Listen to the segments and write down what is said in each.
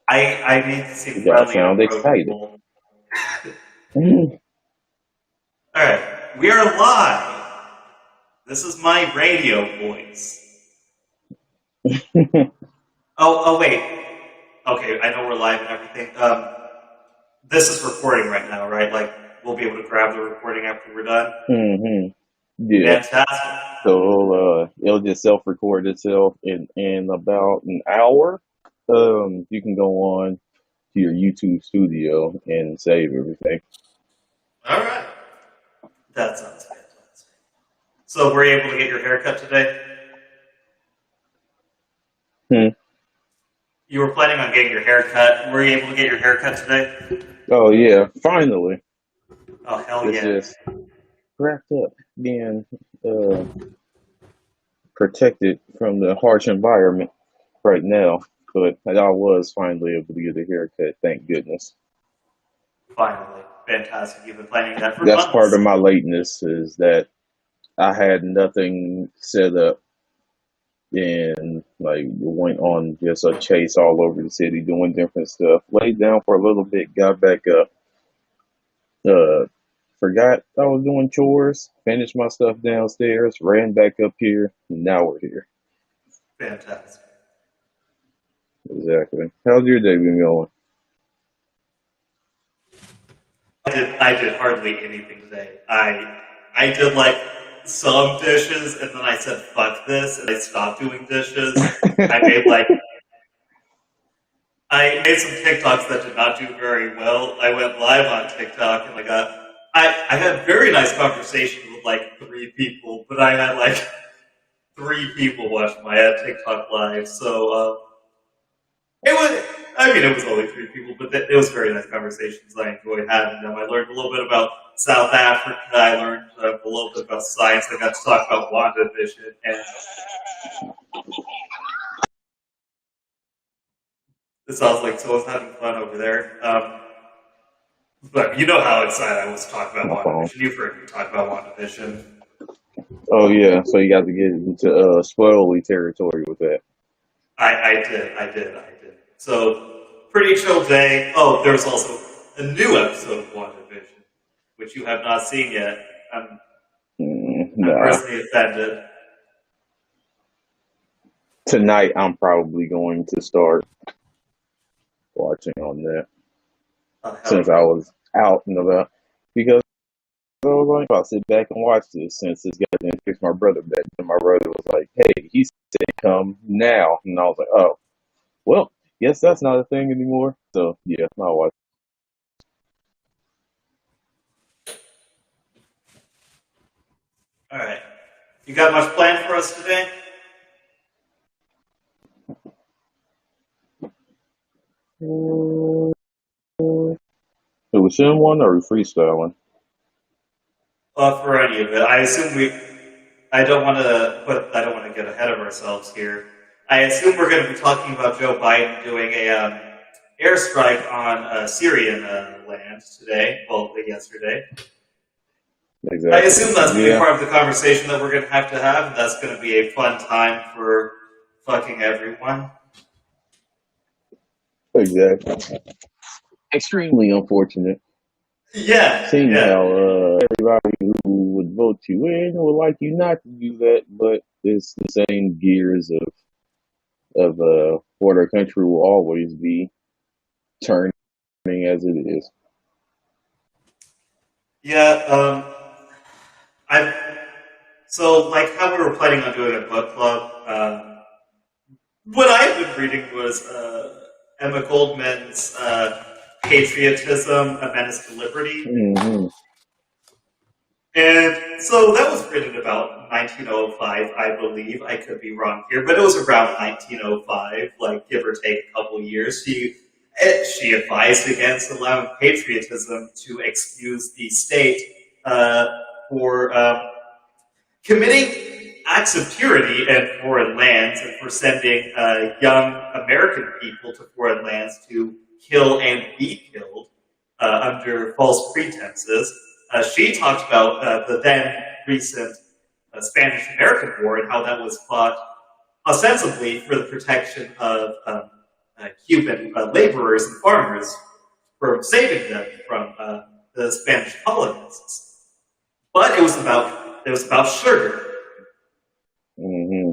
I need to seem You gotta friendly and sound excited. approachable. Alright, we are live. This is my radio voice. Oh, wait. Okay, I know we're live and everything. This is recording right now, right? Like, we'll be able to grab the recording after we're done. Yeah. Fantastic. So it'll just self-record itself in about an hour. You can go on to your YouTube studio and save everything. All right. That sounds fantastic. So, were you able to get your haircut today? You were planning on getting your haircut. Were you able to get your haircut today? Oh yeah, finally. Oh, hell It's yeah. just wrapped up being protected from the harsh environment right now. But I was finally able to get a haircut, thank goodness. Finally. Fantastic. You've been planning that for That's months. part of my lateness, is that I had nothing set up and like went on just a chase all over the city doing different stuff. Laid down for a little bit, got back up. Forgot I was doing chores, finished my stuff downstairs, ran back up here, and now we're here. Fantastic. Exactly. How's your day been going? I did hardly anything today. I did like some dishes, and then I said fuck this, and I stopped doing dishes. I made some TikToks that did not do very well. I went live on TikTok, and I had very nice conversations with like 3 people, but I had like 3 people watching my TikTok live, so it was only 3 people, but it was very nice conversations. I enjoyed having them. I learned a little bit about South Africa. I learned a little bit about science. I got to talk about WandaVision. And it sounds like someone's having fun over there. But you know how excited I was to talk about WandaVision. You've heard me talk about WandaVision. Oh yeah, so you got to get into spoilery territory with that. I did. So, pretty chill day. Oh, there's also a new episode of WandaVision, which you have not seen yet. I'm personally offended. Tonight, I'm probably going to start watching on that. Since I was out and about. Because I was like, I'll sit back and watch this since this guy didn't fix my brother back. And my brother was like, hey, he said come now. And I was like, oh, well, guess that's not a thing anymore. So, yeah, I'll watch. All right. You got much planned for us today? It was in one or freestyling? For any of it. I assume I don't want to get ahead of ourselves here. I assume we're going to be talking about Joe Biden doing a airstrike on Syrian land today. Well, yesterday. Exactly. I assume that's going to be part of the conversation that we're going to have, and that's going to be a fun time for fucking everyone. Exactly. Extremely unfortunate. Yeah. Seeing how everybody who would vote you in would like you not to do that, but it's the same gears of what our country will always be turning as it is. Yeah, so like how we were planning on doing a book club, what I've been reading was Emma Goldman's Patriotism, A Menace to Liberty. Mm-hmm. And so that was written about 1905, I believe. I could be wrong here, but it was around 1905, like give or take a couple years. She advised against allowing patriotism to excuse the state for committing acts of tyranny in foreign lands and for sending young American people to foreign lands to kill and be killed under false pretenses. She talked about the then recent Spanish-American War and how that was fought ostensibly for the protection of Cuban laborers and farmers from saving them from the Spanish colonists. But it was about sugar. Mm-hmm.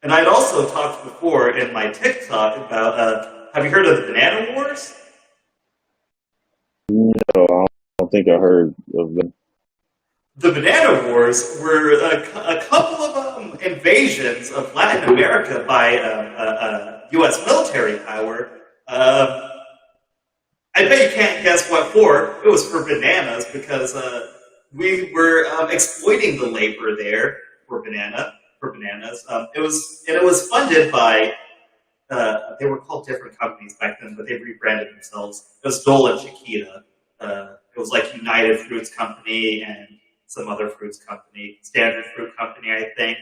And I'd also talked before in my TikTok about, have you heard of the Banana Wars? No, I don't think I heard of them. The Banana Wars were a couple of invasions of Latin America by U.S. military power. I bet you can't guess what for. It was for bananas because we were exploiting the labor there for bananas. It was funded by they were called different companies back then, but they rebranded themselves. It was Dole and Chiquita. It was like United Fruits Company and some other fruits company, Standard Fruit Company, I think.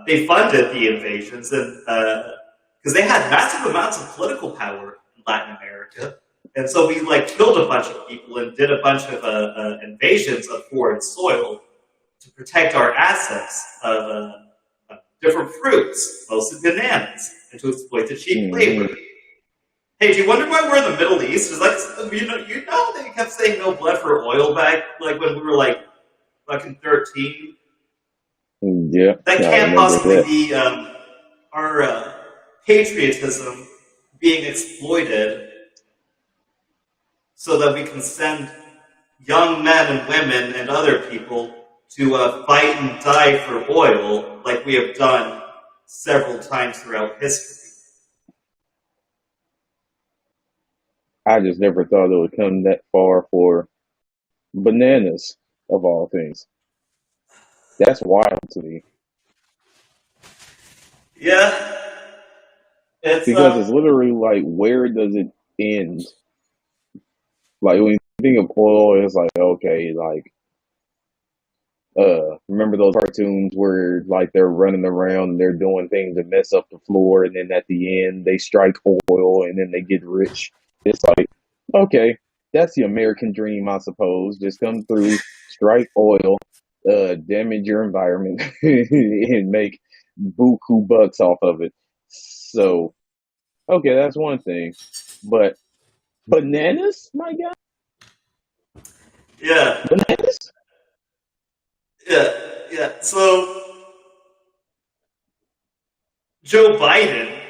They funded the invasions and because they had massive amounts of political power in Latin America. And so we killed a bunch of people and did a bunch of invasions of foreign soil to protect our assets of different fruits, mostly bananas, and to exploit the cheap labor. Hey, do you wonder why we're in the Middle East? It's you know they kept saying no blood for oil back when we were fucking 13. Yeah, that can't possibly be our patriotism being exploited so that we can send young men and women and other people to fight and die for oil like we have done several times throughout history. I just never thought it would come that far for bananas, of all things. That's wild to me. Yeah. Because it's literally where does it end? When you think of oil, it's okay, remember those cartoons where they're running around and they're doing things that mess up the floor, and then at the end they strike oil and then they get rich. It's okay, that's the American dream, I suppose. Just come through, strike oil, damage your environment, and make buku bucks off of it. So, okay, that's one thing. But bananas, my God? Yeah. Bananas? Yeah. So, Joe Biden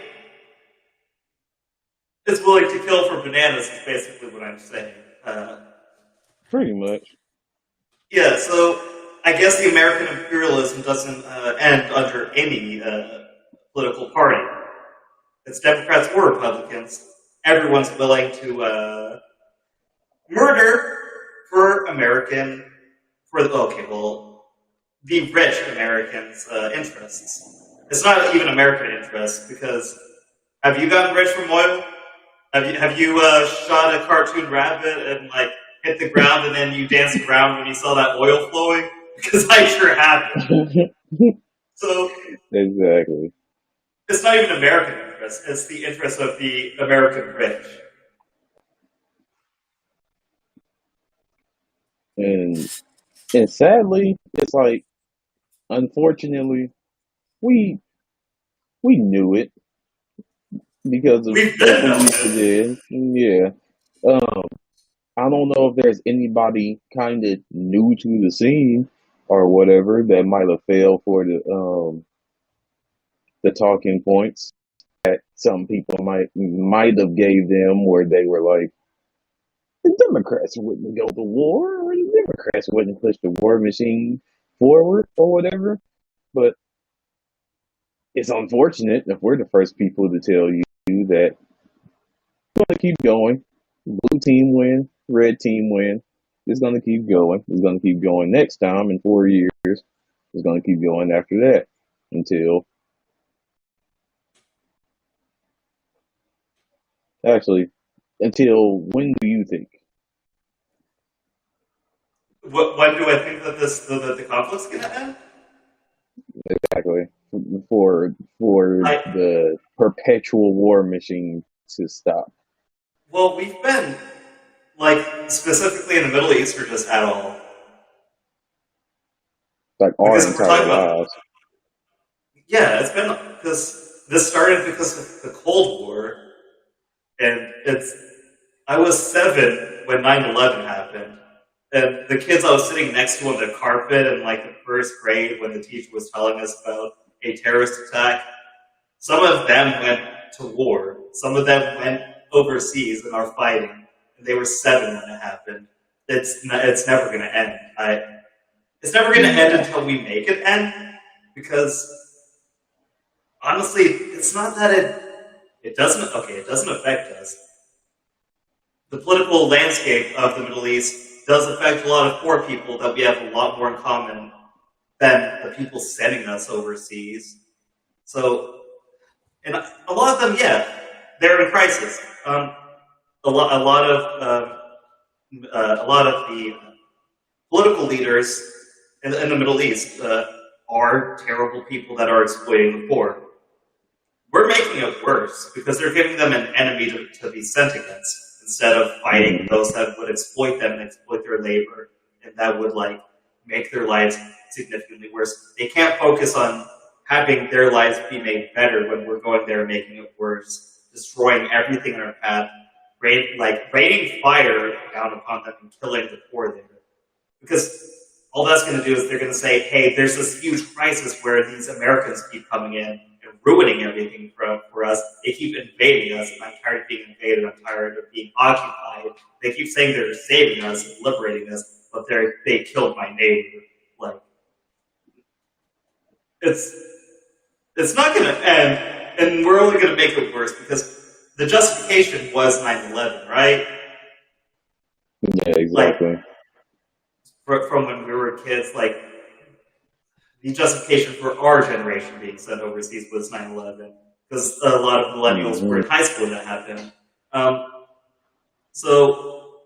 is willing to kill for bananas, is basically what I'm saying. Pretty much. Yeah, so I guess the American imperialism doesn't end under any political party. It's Democrats or Republicans. Everyone's willing to murder for the rich Americans' interests. It's not even American interests because have you gotten rich from oil? Have you shot a cartoon rabbit and hit the ground and then you danced around when you saw that oil flowing? Because I sure haven't. So exactly. It's not even American interest. It's the interest of the American rich. And sadly, it's unfortunately, we knew it because of what we used to do. Yeah. I don't know if there's anybody kind of new to the scene or whatever that might have failed for the talking points that some people might have gave them, where they were the Democrats wouldn't go to war, or the Democrats wouldn't push the war machine forward or whatever. But it's unfortunate if we're the first people to tell you that we're going to keep going. Blue team win, red team win. It's going to keep going. It's going to keep going next time in 4 years. It's going to keep going after that until when do you think? When do I think that the conflict's going to end? Exactly. For the perpetual war machine to stop. Well, we've been, specifically in the Middle East, or just at all? Our entire lives. Yeah, it's been, because this started because of the Cold War, And I was 7 when 9/11 happened. And the kids I was sitting next to on the carpet in like the first grade when the teacher was telling us about a terrorist attack, some of them went to war. Some of them went overseas and are fighting. And they were 7 when it happened. It's never going to end. It's never going to end until we make it end, because honestly, it's not that it doesn't affect us. The political landscape of the Middle East does affect a lot of poor people that we have a lot more in common than the people sending us overseas. So, and a lot of them, yeah, they're in crisis. A lot of the political leaders in the Middle East are terrible people that are exploiting the poor. We're making it worse because they're giving them an enemy to be sent against instead of fighting those that would exploit them and exploit their labor and that would like make their lives significantly worse. They can't focus on having their lives be made better when we're going there and making it worse, destroying everything in our path, raining fire down upon them and killing the poor there. Because all that's going to do is they're going to say, hey, there's this huge crisis where these Americans keep coming in and ruining everything for us. They keep invading us, and I'm tired of being invaded. I'm tired of being occupied. They keep saying they're saving us and liberating us, but they killed my neighbor. Like, it's not going to end, and we're only going to make it worse because the justification was 9/11, right? Yeah, exactly. From when we were kids, like, the justification for our generation being sent overseas was 9/11, because a lot of millennials were in high school when that happened. So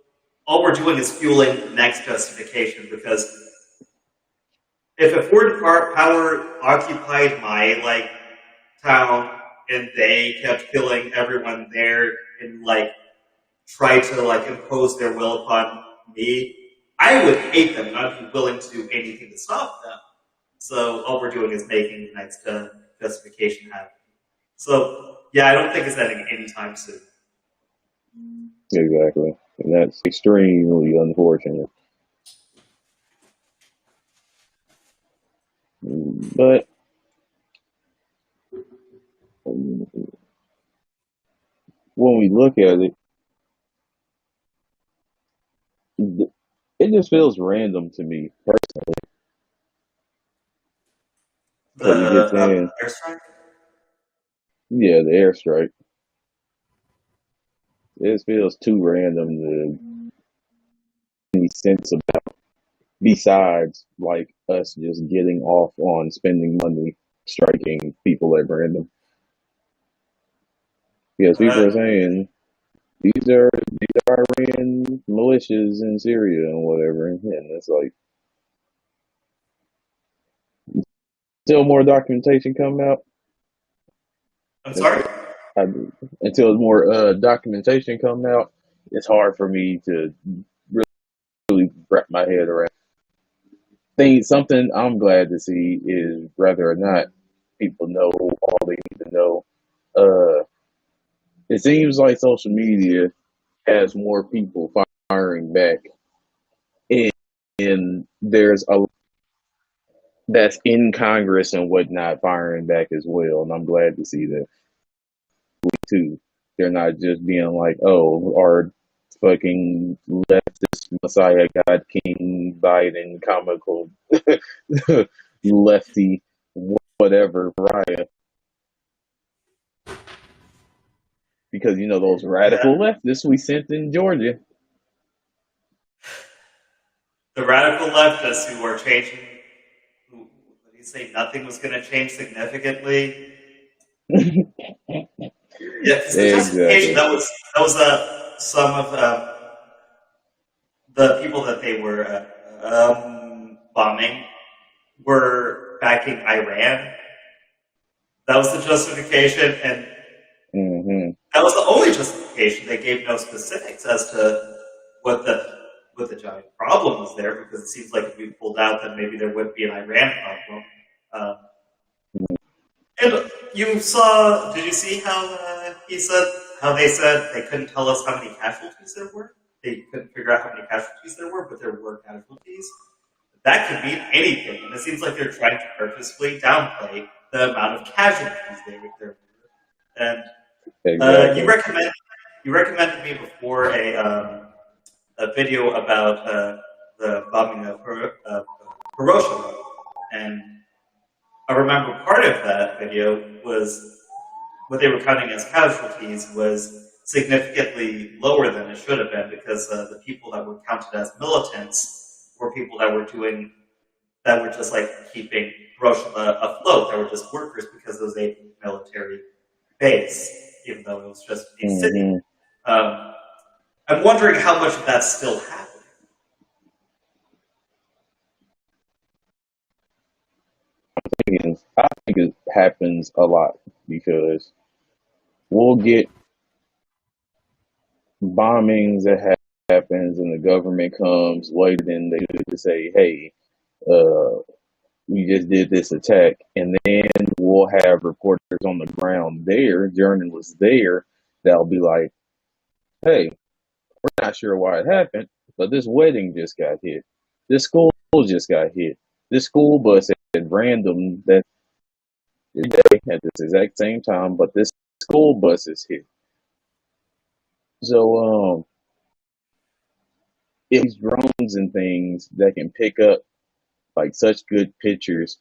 all we're doing is fueling the next justification, because if a foreign power occupied my town and they kept killing everyone there and tried to impose their will upon me, I would hate them and I'd be willing to do anything to stop them. So all we're doing is making the next justification happen. So yeah, I don't think it's ending anytime soon. Exactly. And that's extremely unfortunate. But when we look at it, it just feels random to me personally. The airstrike? Yeah, the airstrike. It just feels too random to any sense about, besides us just getting off on spending money striking people at random. Because people are saying these are Iran militias in Syria and whatever, and it's like until more documentation come out. I'm sorry? Until more documentation come out, it's hard for me to really wrap my head around. Something I'm glad to see is whether or not people know all they need to know. It seems like social media has more people firing back, and there's a that's in Congress and whatnot firing back as well, and I'm glad to see that too. They're not just being like, oh, our fucking leftist Messiah God King Biden comical lefty whatever pariah. Because those radical leftists we sent in Georgia. The radical leftists who are changing, what do you say, nothing was going to change significantly? Yeah, because the justification, that was some of the people that they were bombing were backing Iran. That was the justification, and that was the only justification. They gave no specifics as to what the giant problem was there, because it seems like if we pulled out, then maybe there would be an Iran problem. And did you see how he said how they said they couldn't tell us how many casualties there were. They couldn't figure out how many casualties there were, but there were casualties. That could mean anything, and it seems like they're trying to purposefully downplay the amount of casualties there were. And Exactly. you recommended me before a video about the bombing of Hiroshima, and I remember part of that video was what they were counting as casualties was significantly lower than it should have been because the people that were counted as militants were people that were just like keeping Hiroshima afloat. They were just workers because it was a military base, even though it was just a city. I'm wondering how much of that's still happening. I think it happens a lot because we'll get bombings that happens and the government comes later than they do to say, hey, we just did this attack, and then we'll have reporters on the ground there, journalists there, that'll be like, hey, we're not sure why it happened, but this wedding just got hit. This school just got hit. This school bus at random that every day at this exact same time, but this school bus is hit. So it's drones and things that can pick up like such good pictures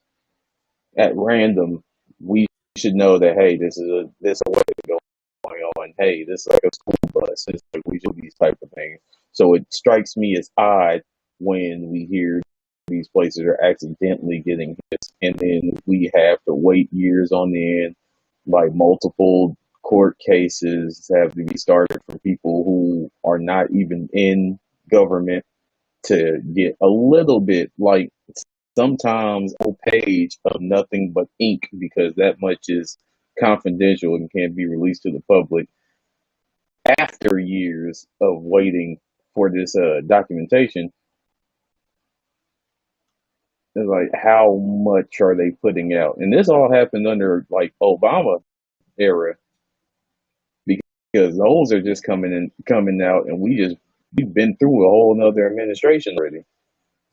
at random. We should know that hey, this is a way going on. Hey, this is like a school bus. It's like we do these type of things. So it strikes me as odd when we hear these places are accidentally getting hit, and then we have to wait years on end, like multiple court cases have to be started for people who are not even in government to get a little bit, like sometimes a page of nothing but ink because that much is confidential and can't be released to the public after years of waiting for this documentation. It's like, how much are they putting out? And this all happened under like Obama era because those are just coming out, and we've been through a whole nother administration already.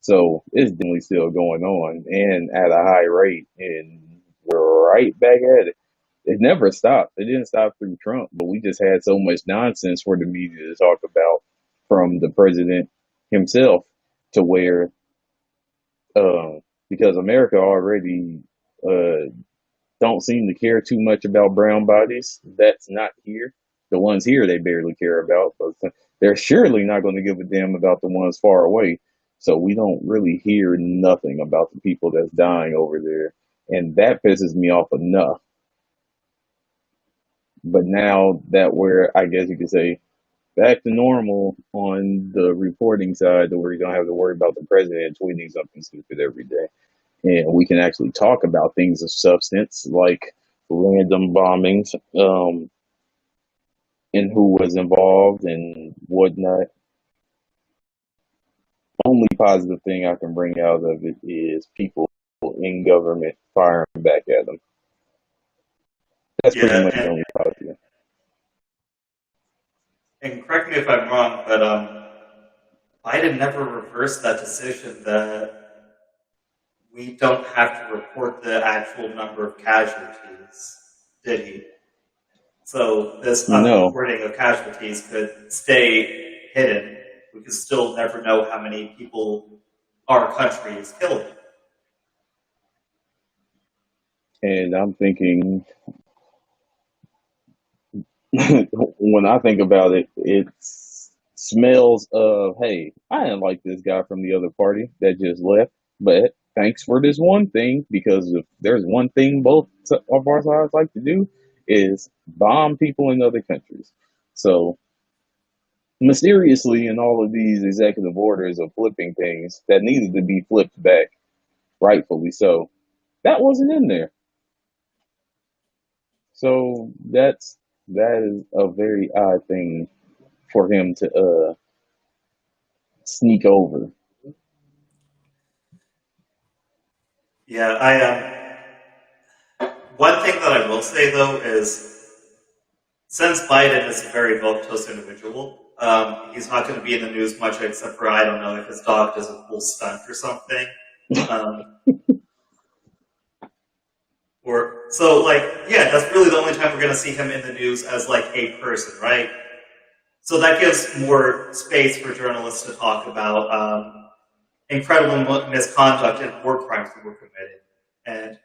So it's definitely still going on and at a high rate, and we're right back at it. It never stopped. It didn't stop through Trump, but we just had so much nonsense for the media to talk about from the president himself to where, because America already don't seem to care too much about brown bodies. That's not here. The ones here they barely care about, but they're surely not going to give a damn about the ones far away. So we don't really hear nothing about the people that's dying over there. And that pisses me off enough. But now that we're, I guess you could say, back to normal on the reporting side, where you don't have to worry about the president tweeting something stupid every day. And we can actually talk about things of substance like random bombings, and who was involved and whatnot. Only positive thing I can bring out of it is people in government firing back at them. That's pretty much the only positive. And correct me if I'm wrong, but Biden never reversed that decision that we don't have to report the actual number of casualties, did he? So this unreporting of casualties could stay hidden. We could still never know how many people our country is killing. And I'm thinking, when I think about it, it smells of, hey, I didn't like this guy from the other party that just left, but thanks for this one thing, because if there's one thing both of our sides like to do is bomb people in other countries. So mysteriously, in all of these executive orders of flipping things that needed to be flipped back, rightfully so, that wasn't in there. So that is a very odd thing for him to sneak over. Yeah, one thing that I will say though is since Biden is a very milquetoast individual, he's not going to be in the news much, except for, I don't know, if his dog does a cool stunt or something. Or so, like, yeah, that's really the only time we're going to see him in the news as like a person, right? So that gives more space for journalists to talk about incredible misconduct and war crimes that were committed. And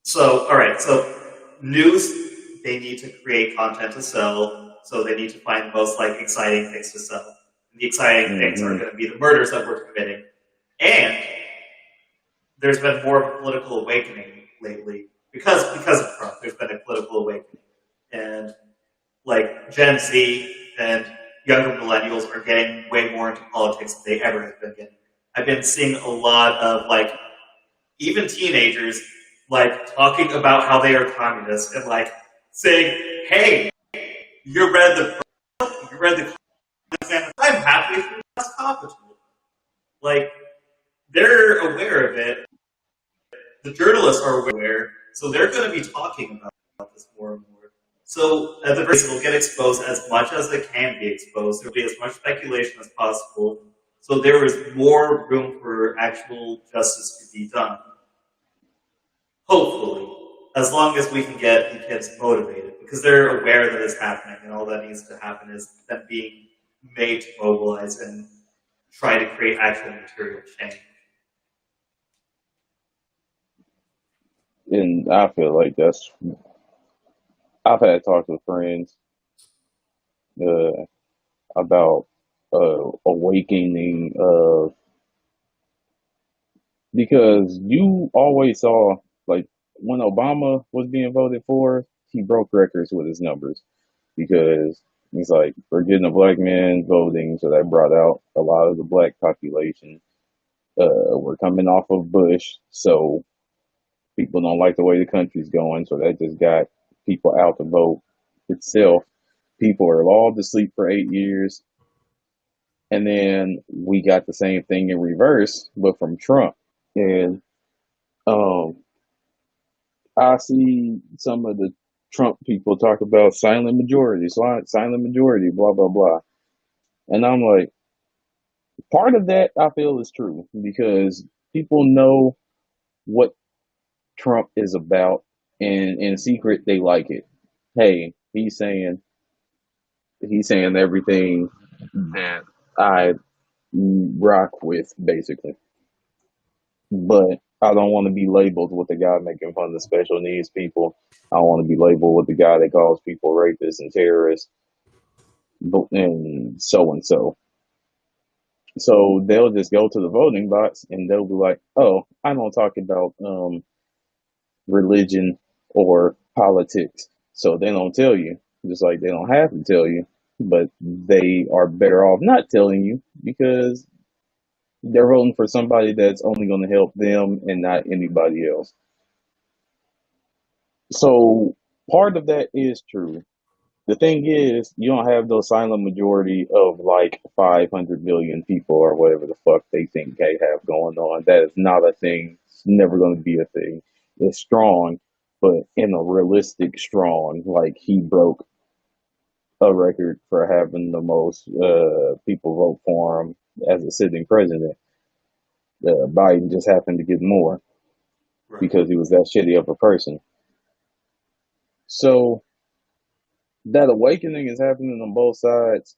so, all right, so news, they need to create content to sell, so they need to find the most like exciting things to sell. And the exciting things are going to be the murders that we're committing. And there's been more of a political awakening lately because of Trump. There's been a political awakening, and like Gen Z and younger millennials are getting way more into politics than they ever have been getting. I've been seeing a lot of like even teenagers like talking about how they are communists and like saying, "Hey, you read the I'm happy for that's competent." Like they're aware of it. The journalists are aware, so they're going to be talking about this more and more. So at the very least, it'll get exposed as much as it can be exposed. There'll be as much speculation as possible. So there is more room for actual justice to be done. Hopefully, as long as we can get the kids motivated, because they're aware that it's happening, and all that needs to happen is them being made to mobilize and try to create actual material change. And I feel like I've had talks with friends uh, about awakening of, because you always saw, like, when Obama was being voted for, he broke records with his numbers because he's like, we're getting a black man voting, so that brought out a lot of the black population. We're coming off of Bush, so people don't like the way the country's going, so that just got people out to vote itself. People are lulled to sleep for 8 years. And then we got the same thing in reverse, but from Trump. And um, I see some of the Trump people talk about silent majority, silent majority, blah, blah, blah. And I'm like, part of that I feel is true because people know what Trump is about, and in secret they like it. Hey, he's saying everything that I rock with, basically. But I don't want to be labeled with the guy making fun of special needs people. I don't want to be labeled with the guy that calls people rapists and terrorists, and so and so. So they'll just go to the voting box and they'll be like, "Oh, I don't talk about religion or politics," so they don't tell you. Just like they don't have to tell you, but they are better off not telling you because they're voting for somebody that's only going to help them and not anybody else. So part of that is true. The thing is, you don't have those silent majority of like 500 million people or whatever the fuck they think they have going on. That is not a thing. It's never going to be a thing. It's strong, but in a realistic strong. Like he broke a record for having the most people vote for him as a sitting president. Biden just happened to get more Right. because he was that shitty of a person. So that awakening is happening on both sides,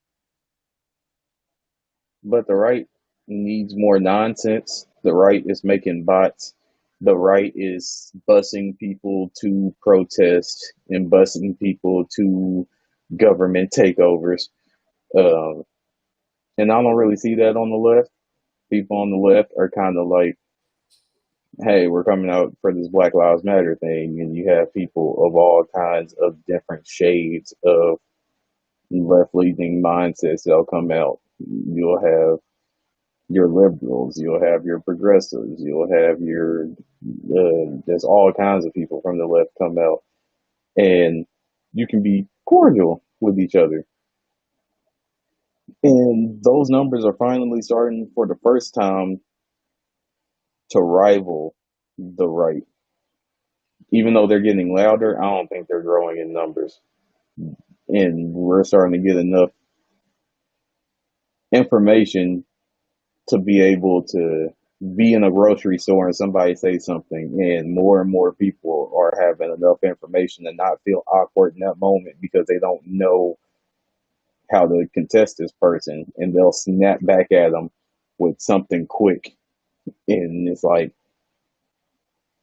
but the right needs more nonsense. The right is making bots. The right is busing people to protest and busing people to government takeovers. Uh, and I don't really see that on the left. People on the left are kind of like, hey, we're coming out for this Black Lives Matter thing. And you have people of all kinds of different shades of left leaning mindsets that'll come out. You'll have your liberals, you'll have your progressives, you'll have your there's all kinds of people from the left come out, and you can be cordial with each other. And those numbers are finally starting for the first time to rival the right. Even though they're getting louder, I don't think they're growing in numbers and we're starting to get enough information to be able to be in a grocery store and somebody say something, and more people are having enough information to not feel awkward in that moment because they don't know how to contest this person, and they'll snap back at them with something quick. And it's like,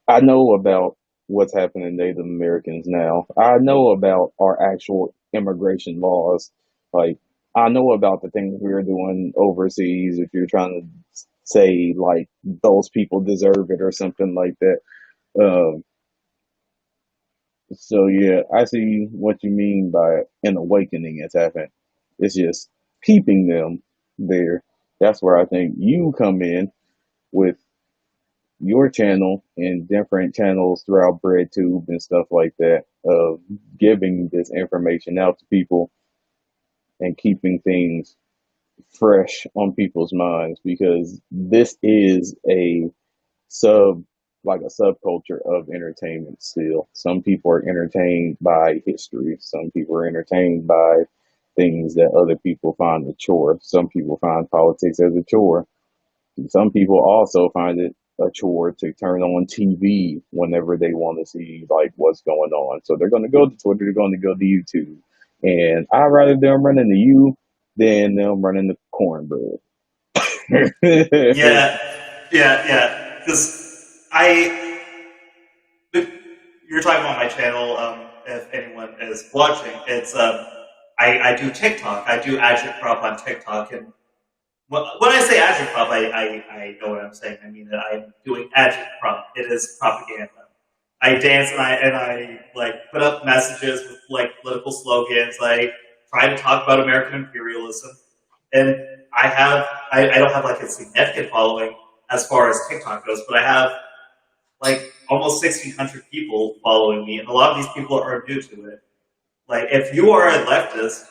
I know about what's happening to Native Americans now. I know about our actual immigration laws. Like, I know about the things we're doing overseas. If you're trying to say like those people deserve it or something like that. Um, so yeah, I see what you mean by an awakening has happened. It's just keeping them there. That's where I think you come in with your channel and different channels throughout BreadTube and stuff like that, of giving this information out to people and keeping things fresh on people's minds, because this is a sub like a subculture of entertainment still. Some people are entertained by history. Some people are entertained by things that other people find a chore. Some people find politics as a chore. Some people also find it a chore to turn on TV whenever they want to see like what's going on. So they're going to go to Twitter, they're going to go to YouTube, and I'd rather them run into you than them run into cornbread. Yeah. Because you're talking about my channel. If anyone is watching, it's I do TikTok. I do agitprop on TikTok, and when I say agitprop, I know what I'm saying. I mean that I'm doing agitprop. It is propaganda. I dance and I like put up messages with like political slogans. I try to talk about American imperialism, and I don't have like a significant following as far as TikTok goes, but I have like almost 1,600 people following me, and a lot of these people are new to it. Like, if you are a leftist,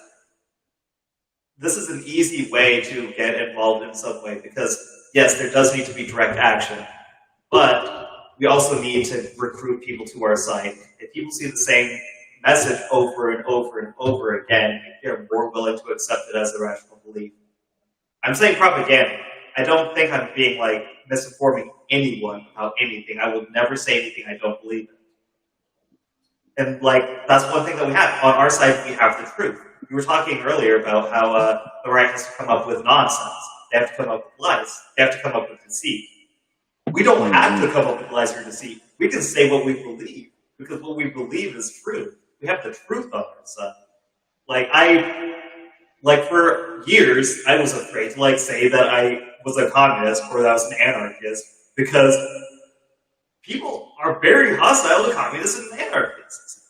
this is an easy way to get involved in some way, because yes, there does need to be direct action, but we also need to recruit people to our site. If people see the same message over and over and over again, they're more willing to accept it as a rational belief. I'm saying propaganda. I don't think I'm being like misinforming anyone about anything. I will never say anything I don't believe in. And like, that's one thing that we have. On our side, we have the truth. We were talking earlier about how the right has to come up with nonsense. They have to come up with lies. They have to come up with deceit. We don't have to come up with lies or deceit. We can say what we believe, because what we believe is true. We have the truth on our side. Like for years, I was afraid to like say that I was a communist or that I was an anarchist, because people are very hostile to communists and anarchists.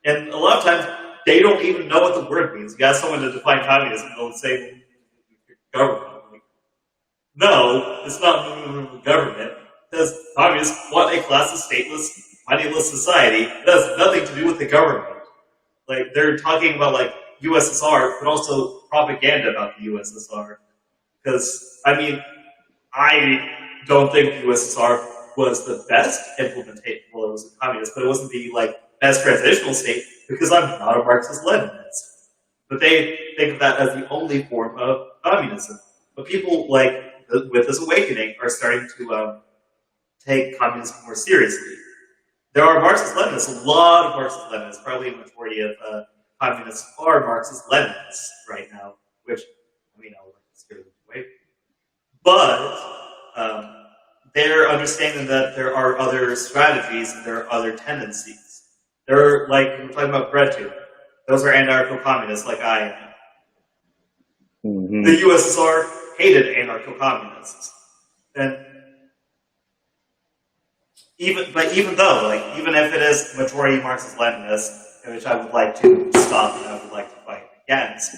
And a lot of times, they don't even know what the word means. You ask someone to define communism, they'll say government. Like, no, it's not government, because communists want a classless, stateless, moneyless society. It has nothing to do with the government. Like, they're talking about like USSR, but also propaganda about the USSR. Because, I mean, I don't think the USSR was the best implementation. Well, it was a communist, but it wasn't the like best transitional state, because I'm not a Marxist-Leninist. But they think of that as the only form of communism. But people like with this awakening are starting to take communism more seriously. There are Marxist-Leninists, a lot of Marxist-Leninists, probably a majority of communists are Marxist-Leninists right now, which, I mean, I would like to scare them away. But they're understanding that there are other strategies and there are other tendencies. They're like, we're talking about BreadTube. Those are anarcho-communists like I am. Mm-hmm. The USSR hated anarcho-communists. And even if it is majority Marxist-Leninist, which I would like to stop and I would like to fight against,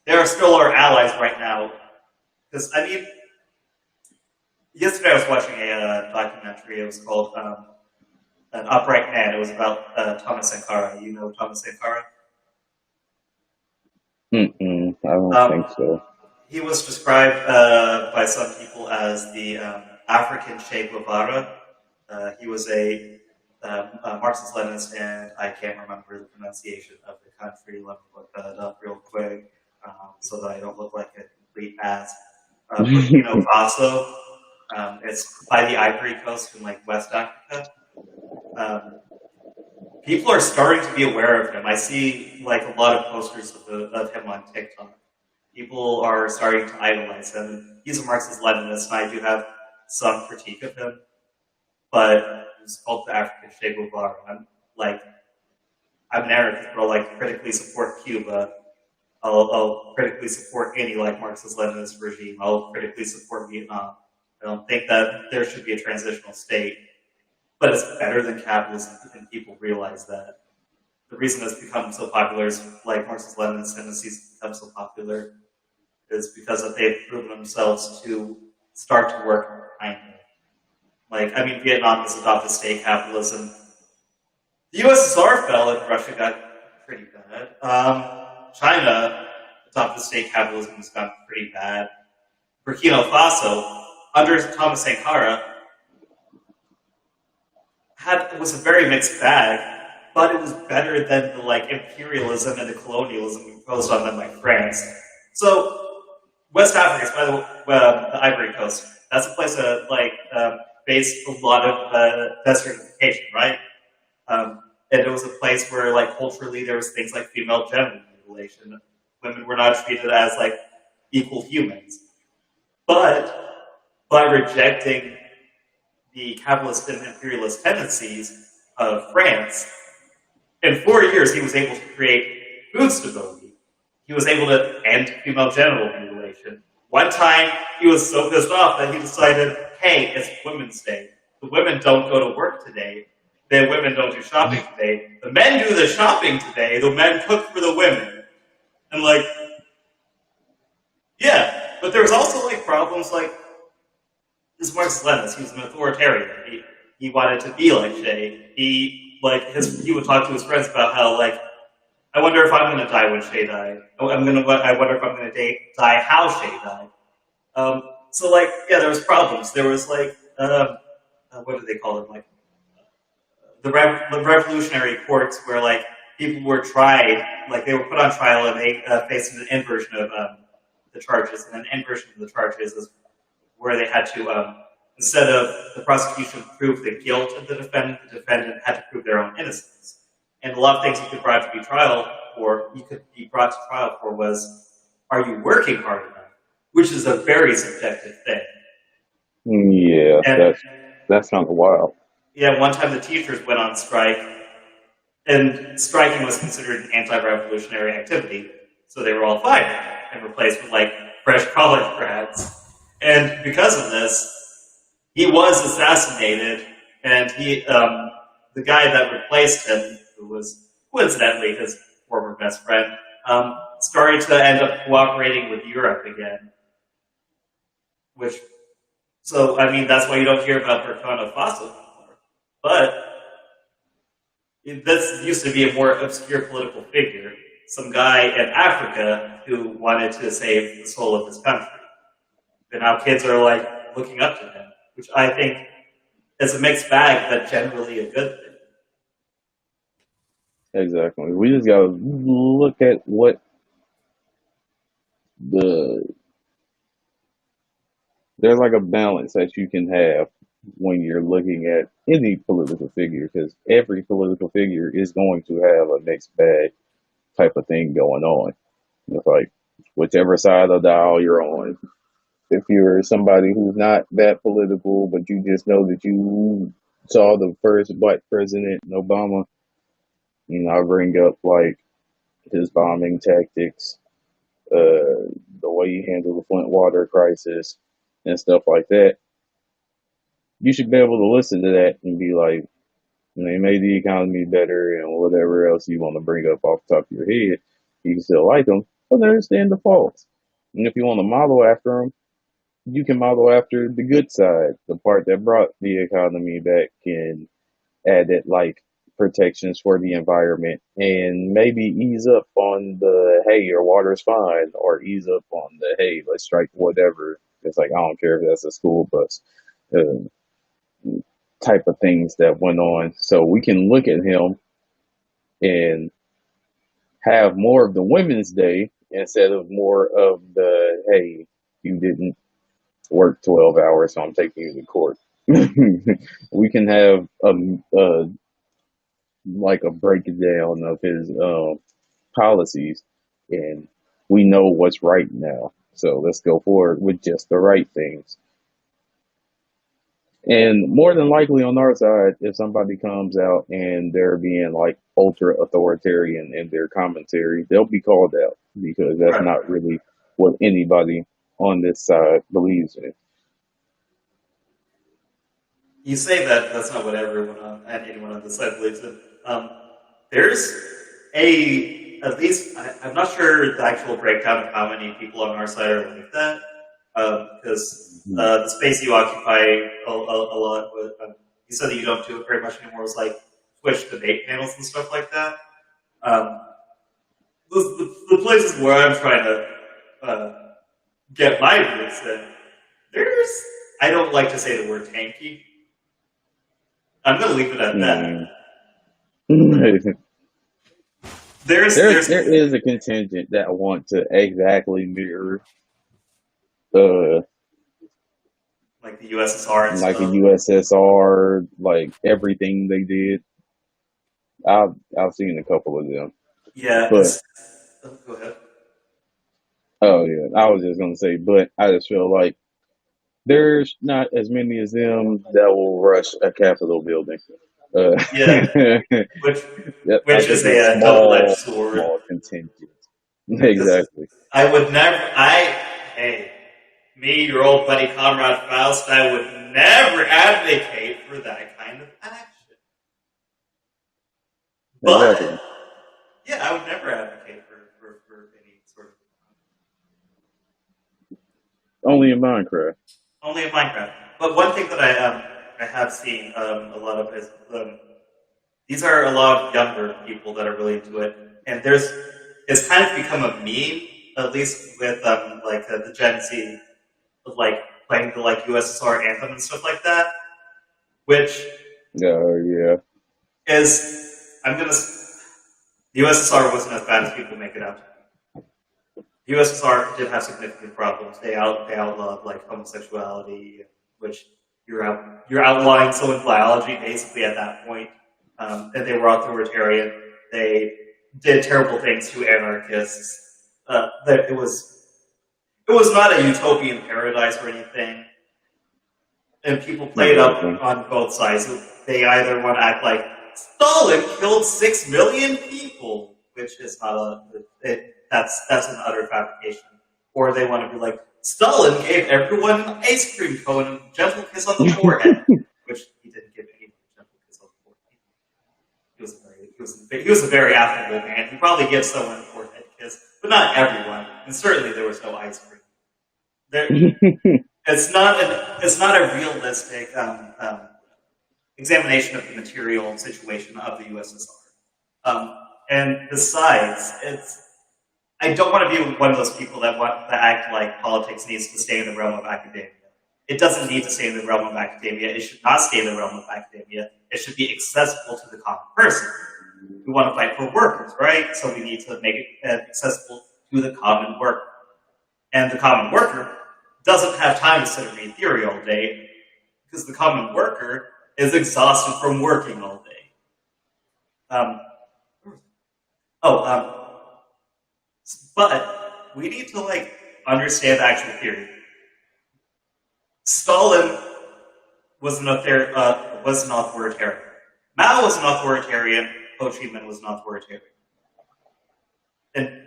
there are still our allies right now. Because, I mean, yesterday I was watching a documentary. It was called An Upright Man. It was about Thomas Sankara. You know Thomas Sankara? I don't think so. He was described by some people as the African Che Guevara. He was a Marxist-Leninist, and I can't remember the pronunciation of the country. Let me look that up real quick so that I don't look like a complete ass. Burkina Faso. It's by the Ivory Coast in like West Africa. People are starting to be aware of him. I see like a lot of posters of him on TikTok. People are starting to idolize him. He's a Marxist-Leninist, and I do have some critique of him, but he's called the African Che Guevara. I'm an anarchist, but I'll like critically support Cuba. I'll critically support any like Marxist-Leninist regime. I'll critically support Vietnam. I don't think that there should be a transitional state, but it's better than capitalism, and people realize that. The reason it's become so popular is like Marxist-Leninist tendencies become so popular is because that they've proven themselves to start to work behind it. Like, I mean, Vietnam has adopted state capitalism. The USSR fell and Russia got pretty bad. China adopted state capitalism has gotten pretty bad. Burkina Faso, under Thomas Sankara, was a very mixed bag, but it was better than the like imperialism and the colonialism imposed on them by France. So West Africa is by the Ivory Coast. That's a place that faced a lot of desertification, right? And it was a place where like culturally there was things like female genital mutilation. Women were not treated as like equal humans. But by rejecting the capitalist and imperialist tendencies of France, in 4 years he was able to create food stability. He was able to end female genital mutilation. One time he was so pissed off that he decided, hey, it's Women's Day. The women don't go to work today. The women don't do shopping today. The men do the shopping today. The men cook for the women. And like, yeah, but there was also like problems like this Marxist-Leninist. He was an authoritarian. He wanted to be like Che. He would talk to his friends about how like, I wonder if I'm going to die when Che died. I wonder if I'm going to die how Che died. So like, yeah, there was problems. There was like, what do they call them? Like the revolutionary courts, where like people were tried, like they were put on trial and they faced an inversion of the charges, and an inversion of the charges is where they had to, instead of the prosecution prove the guilt of the defendant had to prove their own innocence. And a lot of things you could be brought to trial for was, are you working hard enough? Which is a very subjective thing. Yeah, and, that's kind of wild. Yeah, one time the teachers went on strike, and striking was considered an anti-revolutionary activity, so they were all fired and replaced with like fresh college grads. And because of this, he was assassinated, and the guy that replaced him, who was coincidentally his former best friend, started to end up cooperating with Europe again. So I mean, that's why you don't hear about Burkina Faso anymore. But this used to be a more obscure political figure, some guy in Africa who wanted to save the soul of his country. And now kids are like looking up to him, which I think is a mixed bag, but generally a good thing. Exactly. We just gotta look at what there's like a balance that you can have when you're looking at any political figure, because every political figure is going to have a mixed bag type of thing going on. It's like whichever side of the aisle you're on. If you're somebody who's not that political, but you just know that you saw the first black president, Obama, I bring up like his bombing tactics, the way he handled the Flint water crisis, and stuff like that. You should be able to listen to that and be like, they made the economy better and whatever else you want to bring up off the top of your head. You can still like them, but understand the faults. And if you want to model after them, you can model after the good side, the part that brought the economy back and added like protections for the environment, and maybe ease up on the, hey, your water's fine, or ease up on the, hey, let's strike whatever. It's like, I don't care if that's a school bus. type of things that went on. So we can look at him and have more of the Women's Day instead of more of the, hey, you didn't work 12 hours, so I'm taking you to court. We can have like a breakdown of his policies, and we know what's right now. So let's go forward with just the right things. And more than likely on our side, if somebody comes out and they're being like ultra authoritarian in their commentary, they'll be called out because that's Right. not really what anybody on this side believes in. You say that that's not what everyone and anyone on the side believes in. There's at least, I'm not sure the actual breakdown of how many people on our side are like that, because the space you occupy a lot with, you said that you don't do it very much anymore, was like Twitch debate panels and stuff like that. The places where I'm trying to get my views in, I don't like to say the word tanky. I'm going to leave it at that. There is a contingent that want to exactly mirror like the USSR and like stuff. a USSR, like everything they did. I've seen a couple of them. Yeah, but go ahead. Oh yeah, I was just gonna say, but I just feel like there's not as many as them that will rush a Capitol building. Yeah, which is a double-edged sword. Small contingent. Exactly. I would never. Hey, me, your old buddy Comrade Faust, I would never advocate for that kind of action. But exactly. Yeah, I would never advocate for any sort of. Only in Minecraft. Only in Minecraft. But one thing that I have seen a lot of is these are a lot of younger people that are really into it, and it's kind of become a meme, at least with like the Gen Z, of like playing the like USSR anthem and stuff like that, which yeah is the USSR wasn't as bad as people make it out. The USSR did have significant problems. They outlawed like homosexuality, which you're outlawing someone's biology basically at that point. And they were authoritarian. They did terrible things to anarchists. It was not a utopian paradise or anything. And people played up on both sides. They either want to act like Stalin killed 6 million people, which is not that's an utter fabrication. Or they want to be like, Stalin gave everyone an ice cream cone and a gentle kiss on the forehead, which he didn't give anyone a gentle kiss on the forehead. He was a very affable man. He probably gives someone a forehead kiss, but not everyone. And certainly there was no ice cream. It's not a realistic examination of the material situation of the USSR. And besides, I don't want to be one of those people that want to act like politics needs to stay in the realm of academia. It doesn't need to stay in the realm of academia. It should not stay in the realm of academia. It should be accessible to the common person. We want to fight for workers, right? So we need to make it accessible to the common worker. And the common worker doesn't have time to sit and read theory all day because the common worker is exhausted from working all day. But we need to understand the actual theory. Stalin was an authoritarian. Mao was an authoritarian. Ho Chi Minh was an authoritarian. And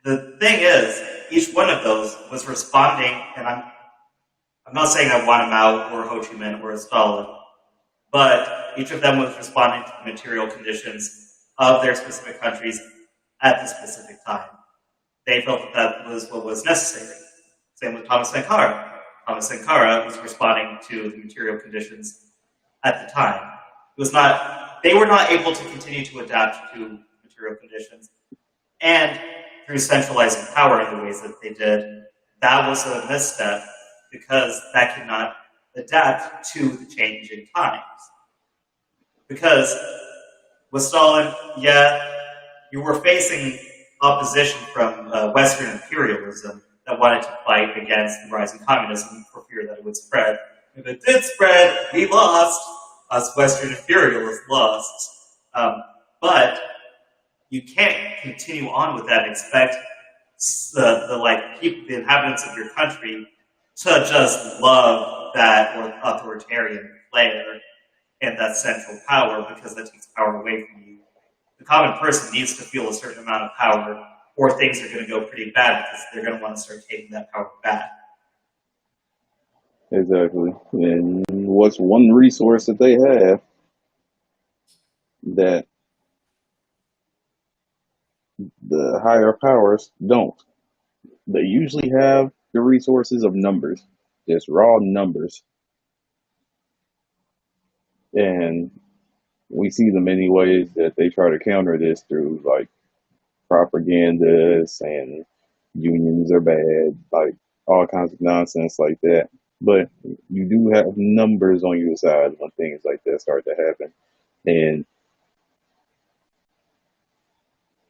the thing is, each one of those was responding, and I'm not saying I want a Mao or Ho Chi Minh or a Stalin, but each of them was responding to the material conditions of their specific countries at the specific time. They felt that was what was necessary. Same with Thomas Sankara. Thomas Sankara was responding to the material conditions at the time. They were not able to continue to adapt to material conditions. And through centralizing power in the ways that they did, that was a misstep because that could not adapt to the changing times. Because with Stalin, yeah, you were facing opposition from Western imperialism that wanted to fight against rising communism for fear that it would spread. If it did spread, we lost. Us Western imperialists lost. But you can't continue on with that and expect the inhabitants of your country to just love that authoritarian flair and that central power, because that takes power away from you. The common person needs to feel a certain amount of power, or things are going to go pretty bad because they're going to want to start taking that power back. Exactly. And what's one resource that they have that the higher powers don't? They usually have the resources of numbers, just raw numbers. And we see the many ways that they try to counter this through like propaganda and unions are bad, like all kinds of nonsense like that. But you do have numbers on your side when things like that start to happen. And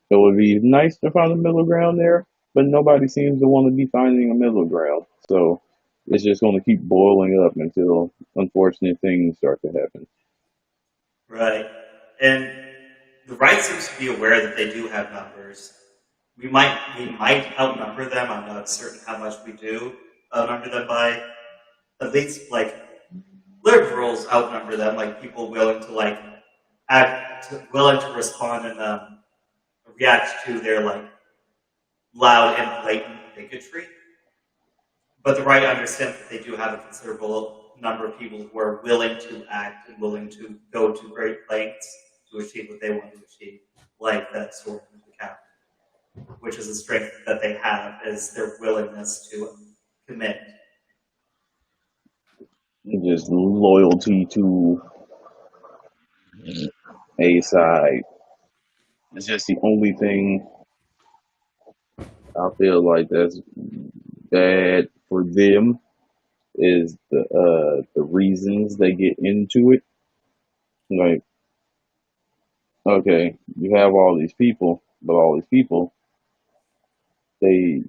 it would be nice to find a middle ground there, but nobody seems to want to be finding a middle ground. So it's just going to keep boiling up until unfortunate things start to happen. Right. And the right seems to be aware that they do have numbers. We might outnumber them. I'm not certain how much we do outnumber them by. At least like liberals outnumber them, like people willing to willing to respond and react to their like loud and blatant bigotry. But the right understands that they do have a considerable number of people who are willing to act and willing to go to great lengths to achieve what they want to achieve, like that storming the Capitol, which is a strength that they have, is their willingness to commit. Just loyalty to a side. It's just the only thing I feel like that's bad for them is the reasons they get into it. Like, okay, you have all these people, but all these people they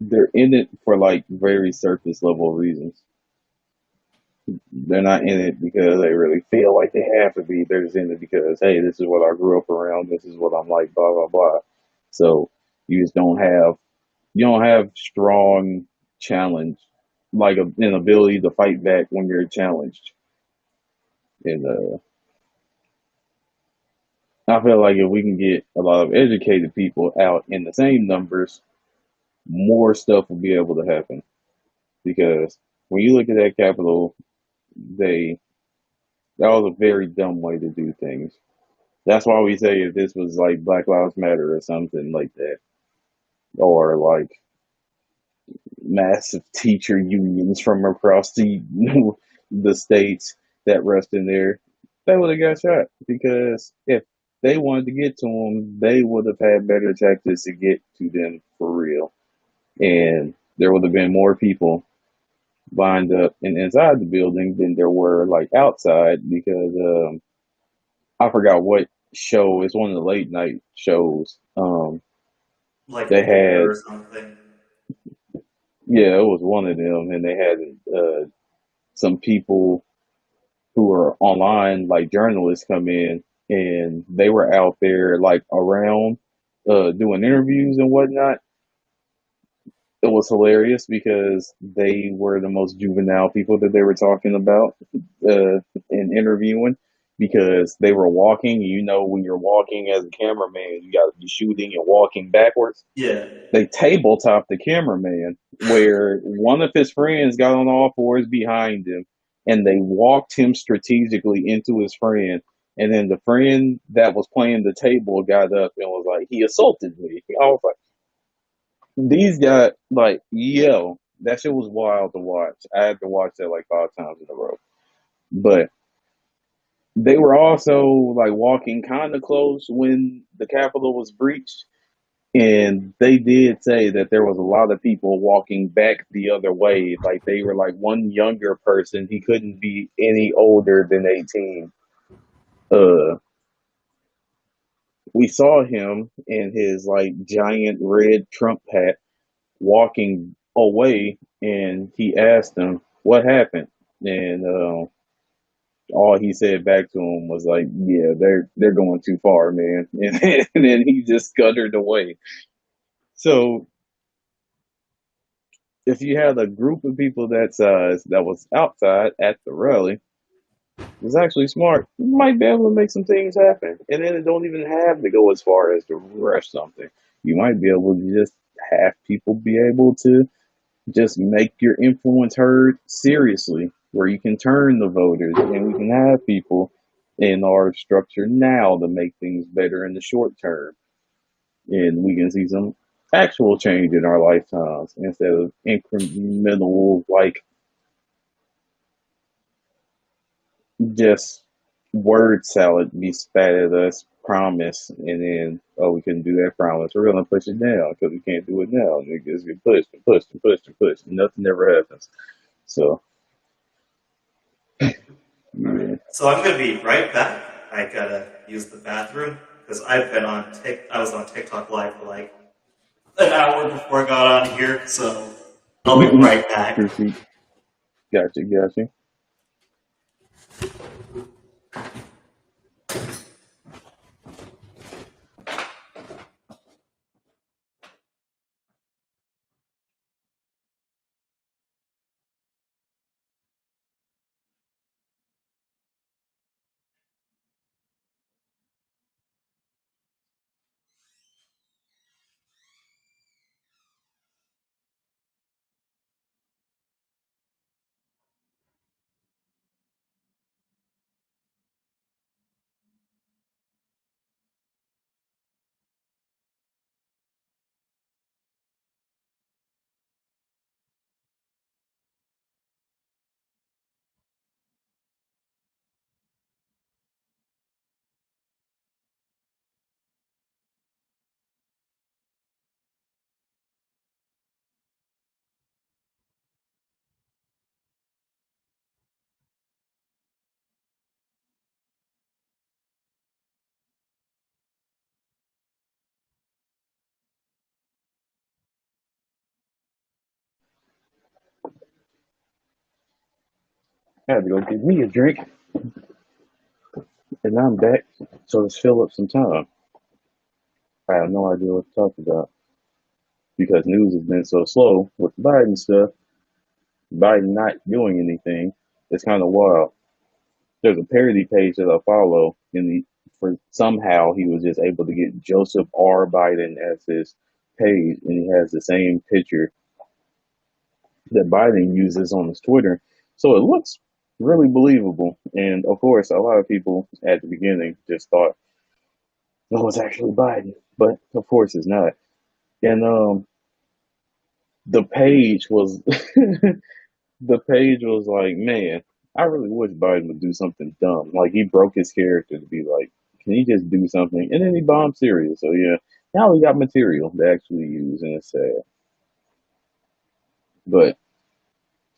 they're in it for like very surface level reasons. They're not in it because they really feel like they have to be. They're just in it because, hey, this is what I grew up around. This is what I'm like. Blah blah blah. So you just don't have strong challenge, like an ability to fight back when you're challenged. And I feel like if we can get a lot of educated people out in the same numbers, more stuff will be able to happen. Because when you look at that Capitol, they that was a very dumb way to do things. That's why we say if this was like Black Lives Matter or something like that, or like massive teacher unions from across the states that rest in there, they would have got shot because if they wanted to get to them, they would have had better tactics to get to them for real, and there would have been more people lined up and inside the building than there were like outside because I forgot what show. It's one of the late night shows. Like They had or something. yeah, it was one of them, and they had some people who are online, like journalists, come in, and they were out there like around doing interviews and whatnot. It was hilarious because they were the most juvenile people that they were talking about and interviewing because they were walking. You know, when you're walking as a cameraman, you got to be shooting and walking backwards. Yeah. They tabletopped the cameraman where one of his friends got on all fours behind him and they walked him strategically into his friend. And then the friend that was playing the table got up and was like, he assaulted me. I was like, these guys, like, yo, that shit was wild to watch. I had to watch that like 5 times in a row. But they were also like walking kind of close when the Capitol was breached. And they did say that there was a lot of people walking back the other way. Like they were like one younger person. He couldn't be any older than 18. Uh, we saw him in his like giant red Trump hat walking away, and he asked them what happened, and all he said back to him was like, "Yeah, they're going too far, man," and then he just scuttered away. So if you had a group of people that size that was outside at the rally, it's actually smart. You might be able to make some things happen, and then it don't even have to go as far as to rush something. You might be able to just have people be able to just make your influence heard seriously, where you can turn the voters, and we can have people in our structure now to make things better in the short term, and we can see some actual change in our lifetimes instead of incremental, like just word salad be spat at us, promise, and then, oh, we couldn't do that promise. We're gonna push it down because we can't do it now. And it just get pushed and pushed and pushed and pushed, and nothing ever happens. So, yeah. So I'm gonna be right back. I gotta use the bathroom because I was on TikTok live for like an hour before I got on here. So I'll be right back. Proceed. Gotcha, gotcha. I had to go get me a drink, and I'm back. So let's fill up some time. I have no idea what to talk about because news has been so slow with Biden stuff. Biden not doing anything. It's kind of wild. There's a parody page that I follow, and for somehow he was just able to get Joseph R. Biden as his page, and he has the same picture that Biden uses on his Twitter. So it looks really believable. And of course, a lot of people at the beginning just thought, no, it's actually Biden, but of course it's not. And the page was the page was like, man, I really wish Biden would do something dumb. Like he broke his character to be like, can he just do something? And then he bombed Syria. So yeah, now we got material to actually use, and it's sad. But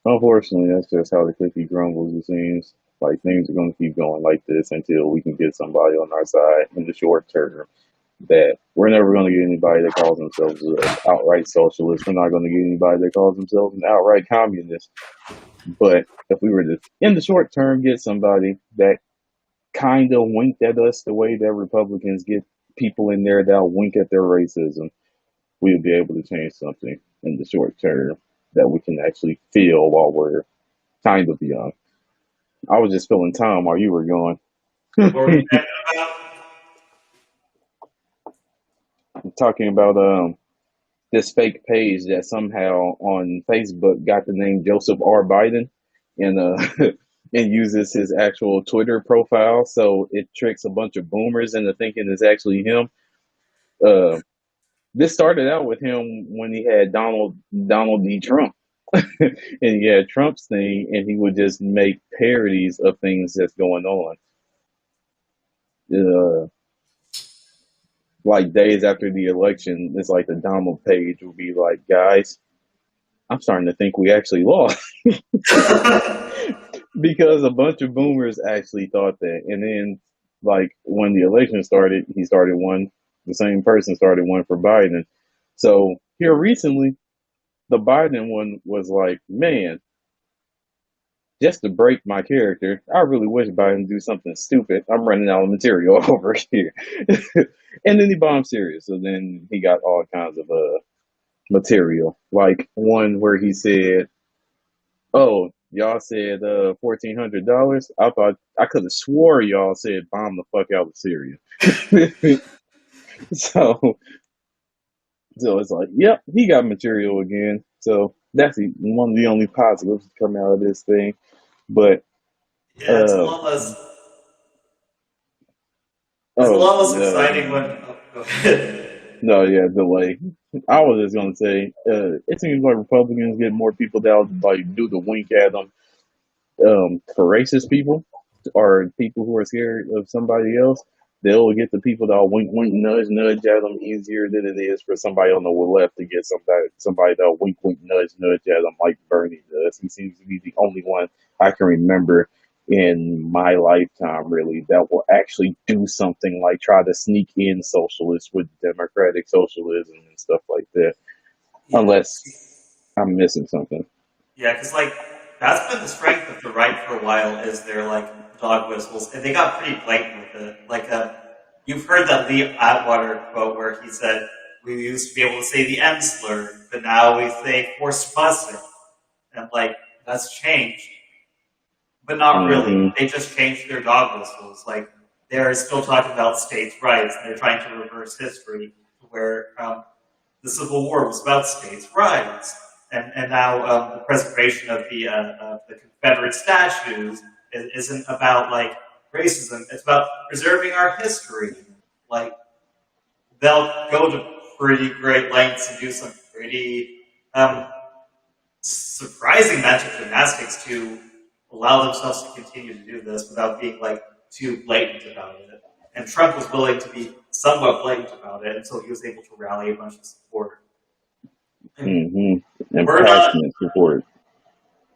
unfortunately, that's just how the cookie crumbles. It seems like things are going to keep going like this until we can get somebody on our side in the short term. That we're never going to get anybody that calls themselves an outright socialist. We're not going to get anybody that calls themselves an outright communist. But if we were to, in the short term, get somebody that kind of winked at us the way that Republicans get people in there that wink at their racism, we'll be able to change something in the short term that we can actually feel while we're kind of young. I was just filling time while you were going. What were we talking about? Talking about this fake page that somehow on Facebook got the name Joseph R. Biden and and uses his actual Twitter profile, so it tricks a bunch of boomers into thinking it's actually him. Uh, this started out with him when he had Donald D. Trump, and he had Trump's thing, and he would just make parodies of things that's going on. Uh, like days after the election, it's like the Donald page will be like, guys, I'm starting to think we actually lost because a bunch of boomers actually thought that. And then, like, when the election started, he started one, the same person started one for Biden. So here recently, the Biden one was like, man, just to break my character, I really wish Biden do something stupid. I'm running out of material over here. And then he bombed Syria. So then he got all kinds of material. Like one where he said, oh, y'all said $1,400. I thought I could have swore y'all said bomb the fuck out of Syria. so so it's like, yep, he got material again. So that's one of the only positives to come out of this thing. But Yeah, it's a lot less exciting when. Oh, go ahead. No, yeah, delay. I was just gonna say, it seems like Republicans get more people that like do the wink at them for racist people or people who are scared of somebody else. They'll get the people that'll wink, wink, nudge, nudge at them easier than it is for somebody on the left to get somebody that'll wink, wink, nudge, nudge at them like Bernie does. He seems to be the only one I can remember in my lifetime, really, that will actually do something like try to sneak in socialists with democratic socialism and stuff like that. Yeah. Unless I'm missing something. Yeah, because like that's been the strength of the right for a while is their like dog whistles, and they got pretty blatant with it. Like you've heard that Lee Atwater quote where he said, "We used to be able to say the M slur, but now we say forced busing," and like that's changed, but not really. They just changed their dog whistles. Like they're still talking about states' rights, and they're trying to reverse history where the Civil War was about states' rights. And now the preservation of the Confederate statues isn't about like racism. It's about preserving our history. Like they'll go to pretty great lengths and do some pretty surprising mental gymnastics to allow themselves to continue to do this without being like too blatant about it. And Trump was willing to be somewhat blatant about it, and so he was able to rally a bunch of support. And passionate support.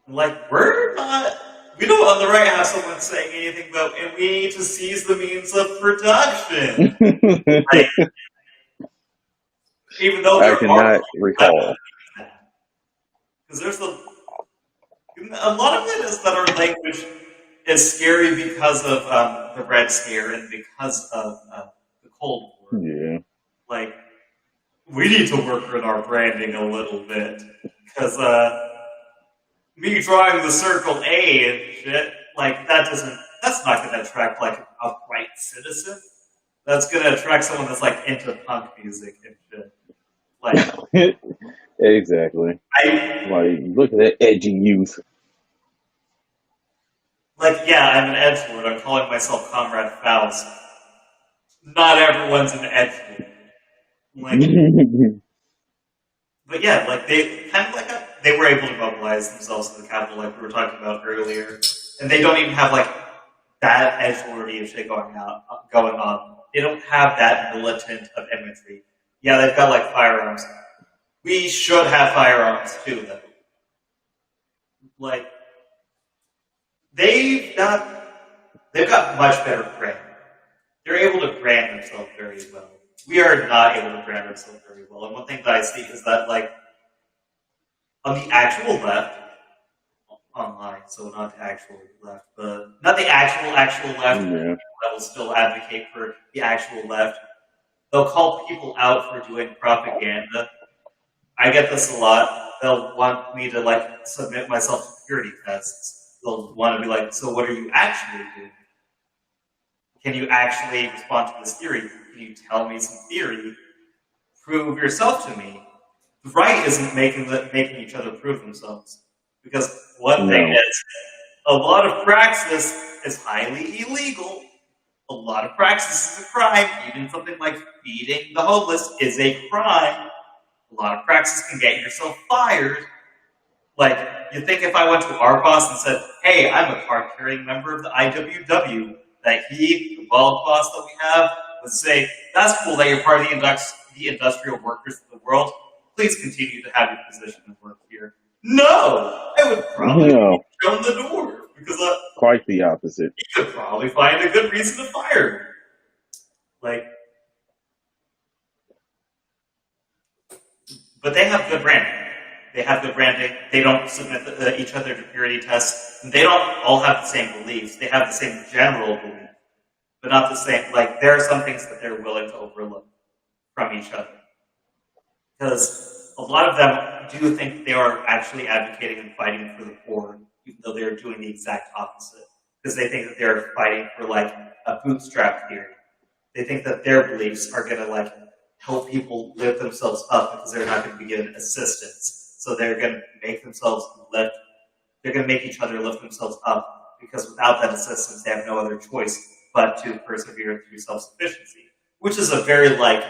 Like, we don't on the right have someone saying anything about, and we need to seize the means of production. Like, even though I cannot recall. Because there's a lot of it is that our language is scary because of the Red Scare and because of the Cold War. Yeah. Like, we need to work on our branding a little bit. Because me drawing the circle A and shit, like, that's not going to attract, like, a white citizen. That's going to attract someone that's, like, into punk music and shit. Like, exactly. Like, look at that edgy youth. Like, yeah, I'm an edgelord. I'm calling myself Comrade Faust. Not everyone's an edgelord. Like, but yeah, like they kind of like they were able to mobilize themselves in the Capitol, like we were talking about earlier, and they don't even have like that edgelordy shit going on. They don't have that militant of imagery. Yeah, they've got like firearms. We should have firearms too, though. Like they've got much better branding. They're able to brand themselves very well. We are not able to brand ourselves very well. And one thing that I see is that, like, on the actual left, online, so not the actual left, but not the actual left, that will still advocate for the actual left. They'll call people out for doing propaganda. I get this a lot. They'll want me to, like, submit myself to security tests. They'll want to be like, so what are you actually doing? Can you actually respond to this theory? Can you tell me some theory? Prove yourself to me. The right isn't making each other prove themselves. Because one thing is, a lot of praxis is highly illegal. A lot of praxis is a crime. Even something like feeding the homeless is a crime. A lot of praxis can get yourself fired. Like, you think if I went to our boss and said, hey, I'm a card-carrying member of the IWW, that the bald boss that we have, would say, that's cool that you're part of the industrial workers of the world. Please continue to have your position and work here. No! I would probably be No, thrown the door because quite the opposite. you could probably find a good reason to fire me. Like, but they have good branding. They have good branding. They don't submit each other to purity tests. They don't all have the same beliefs. They have the same general belief, but not the same. Like, there are some things that they're willing to overlook from each other. Because a lot of them do think they are actually advocating and fighting for the poor, even though they're doing the exact opposite. Because they think that they're fighting for, like, a bootstrap theory. They think that their beliefs are going to, like, help people lift themselves up because they're not going to be given assistance. So they're going to make themselves lift, they're going to make each other lift themselves up because without that assistance, they have no other choice but to persevere through self-sufficiency, which is a very, like,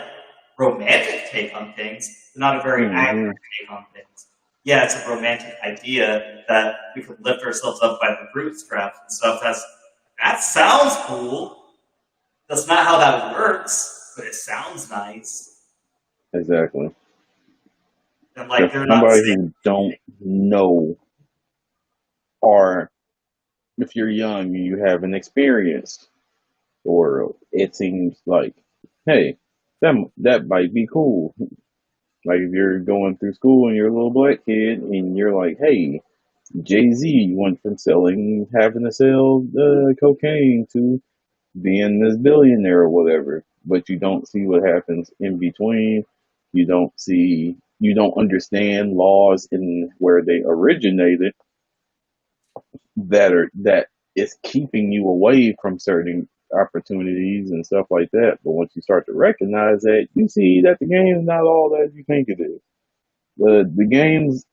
romantic take on things, but not a very accurate take on things. Yeah, it's a romantic idea that we could lift ourselves up by the bootstraps and stuff. That sounds cool. That's not how that works, but it sounds nice. Exactly. And like, they're not Somebody saying, who don't know, or if you're young, you haven't experienced the world. It seems like, hey, that might be cool. Like if you're going through school and you're a little black kid and you're like, hey, Jay-Z went from having to sell cocaine to being this billionaire or whatever, but you don't see what happens in between. You don't understand laws in where they originated that is keeping you away from certain opportunities and stuff like that. But once you start to recognize that, you see that the game is not all that you think it is. The game's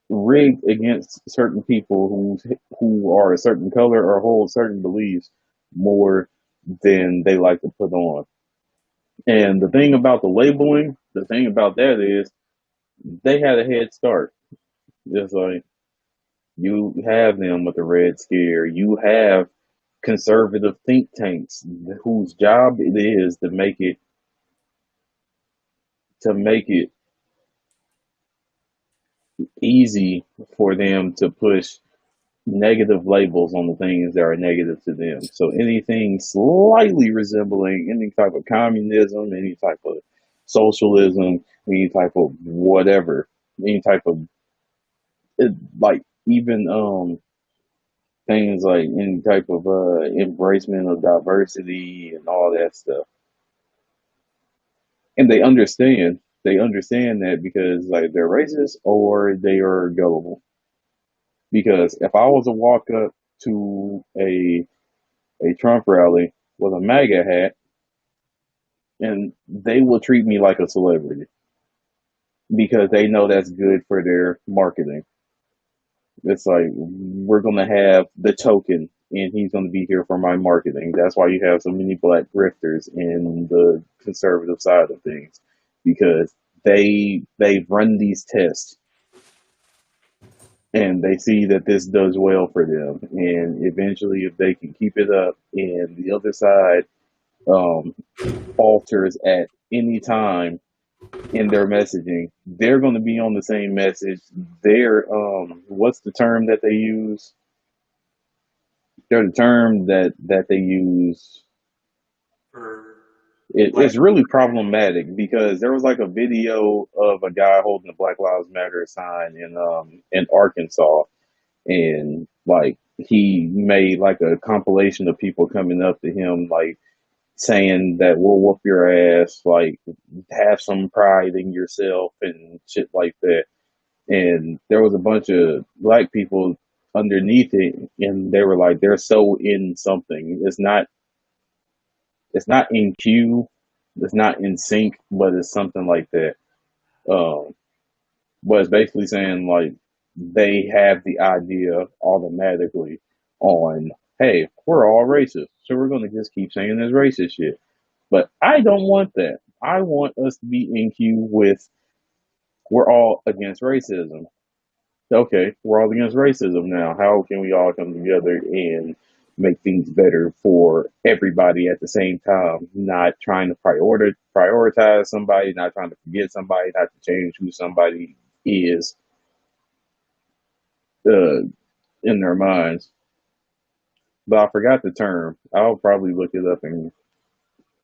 rigged against certain people who are a certain color or hold certain beliefs more than they like to put on. And the thing about the labeling, the thing about that is they had a head start. Just like you have them with the Red Scare, you have conservative think tanks whose job it is to make it easy for them to push negative labels on the things that are negative to them. So anything slightly resembling any type of communism, any type of socialism, any type of whatever, any type of like even things like any type of embracement of diversity and all that stuff. And they understand that because like they're racist or they are gullible. Because if I was to walk up to a Trump rally with a MAGA hat, and they will treat me like a celebrity because they know that's good for their marketing. It's like we're gonna have the token, and he's gonna be here for my marketing. That's why you have so many black grifters in the conservative side of things because they run these tests and they see that this does well for them, and eventually, if they can keep it up, and the other side um, alters at any time in their messaging, they're going to be on the same message. They're what's the term that they use? They're the term that they use. for, like, It's really problematic because there was like a video of a guy holding a Black Lives Matter sign in Arkansas, and like he made like a compilation of people coming up to him like saying that we'll whoop your ass, like have some pride in yourself and shit like that. And there was a bunch of black people underneath it, and they were like, they're so in something. It's not in cue, it's not in sync, but it's something like that. Um, but it's basically saying like they have the idea automatically on, hey, we're all racist, so we're gonna just keep saying this racist shit. But I don't want that. I want us to be in cue with we're all against racism. Okay, we're all against racism now. How can we all come together and make things better for everybody at the same time, not trying to prioritize somebody, not trying to forget somebody, not to change who somebody is uh, in their minds. But I forgot the term. I'll probably look it up and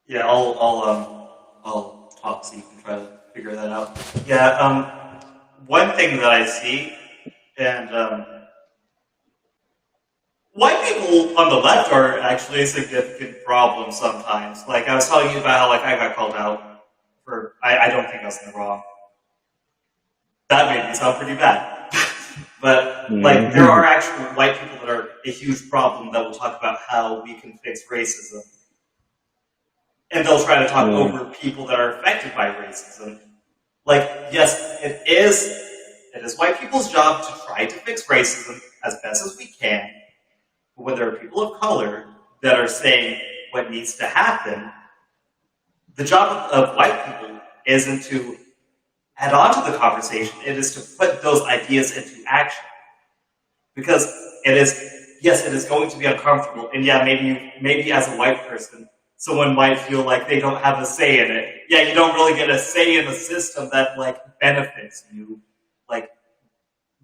Yeah, I'll talk so you can try to figure that out. Yeah, one thing that I see, and white people on the left are actually a significant problem sometimes. Like I was telling you about how like I got called out for I don't think I was in the wrong. That made me sound pretty bad. But like there are actual white people that are a huge problem that will talk about how we can fix racism. And they'll try to talk over people that are affected by racism. Like, yes, it is white people's job to try to fix racism as best as we can. But when there are people of color that are saying what needs to happen, the job of white people isn't to add on to the conversation, it is to put those ideas into action. Because it is going to be uncomfortable. And yeah, maybe as a white person, someone might feel like they don't have a say in it. Yeah, you don't really get a say in the system that like benefits you. Like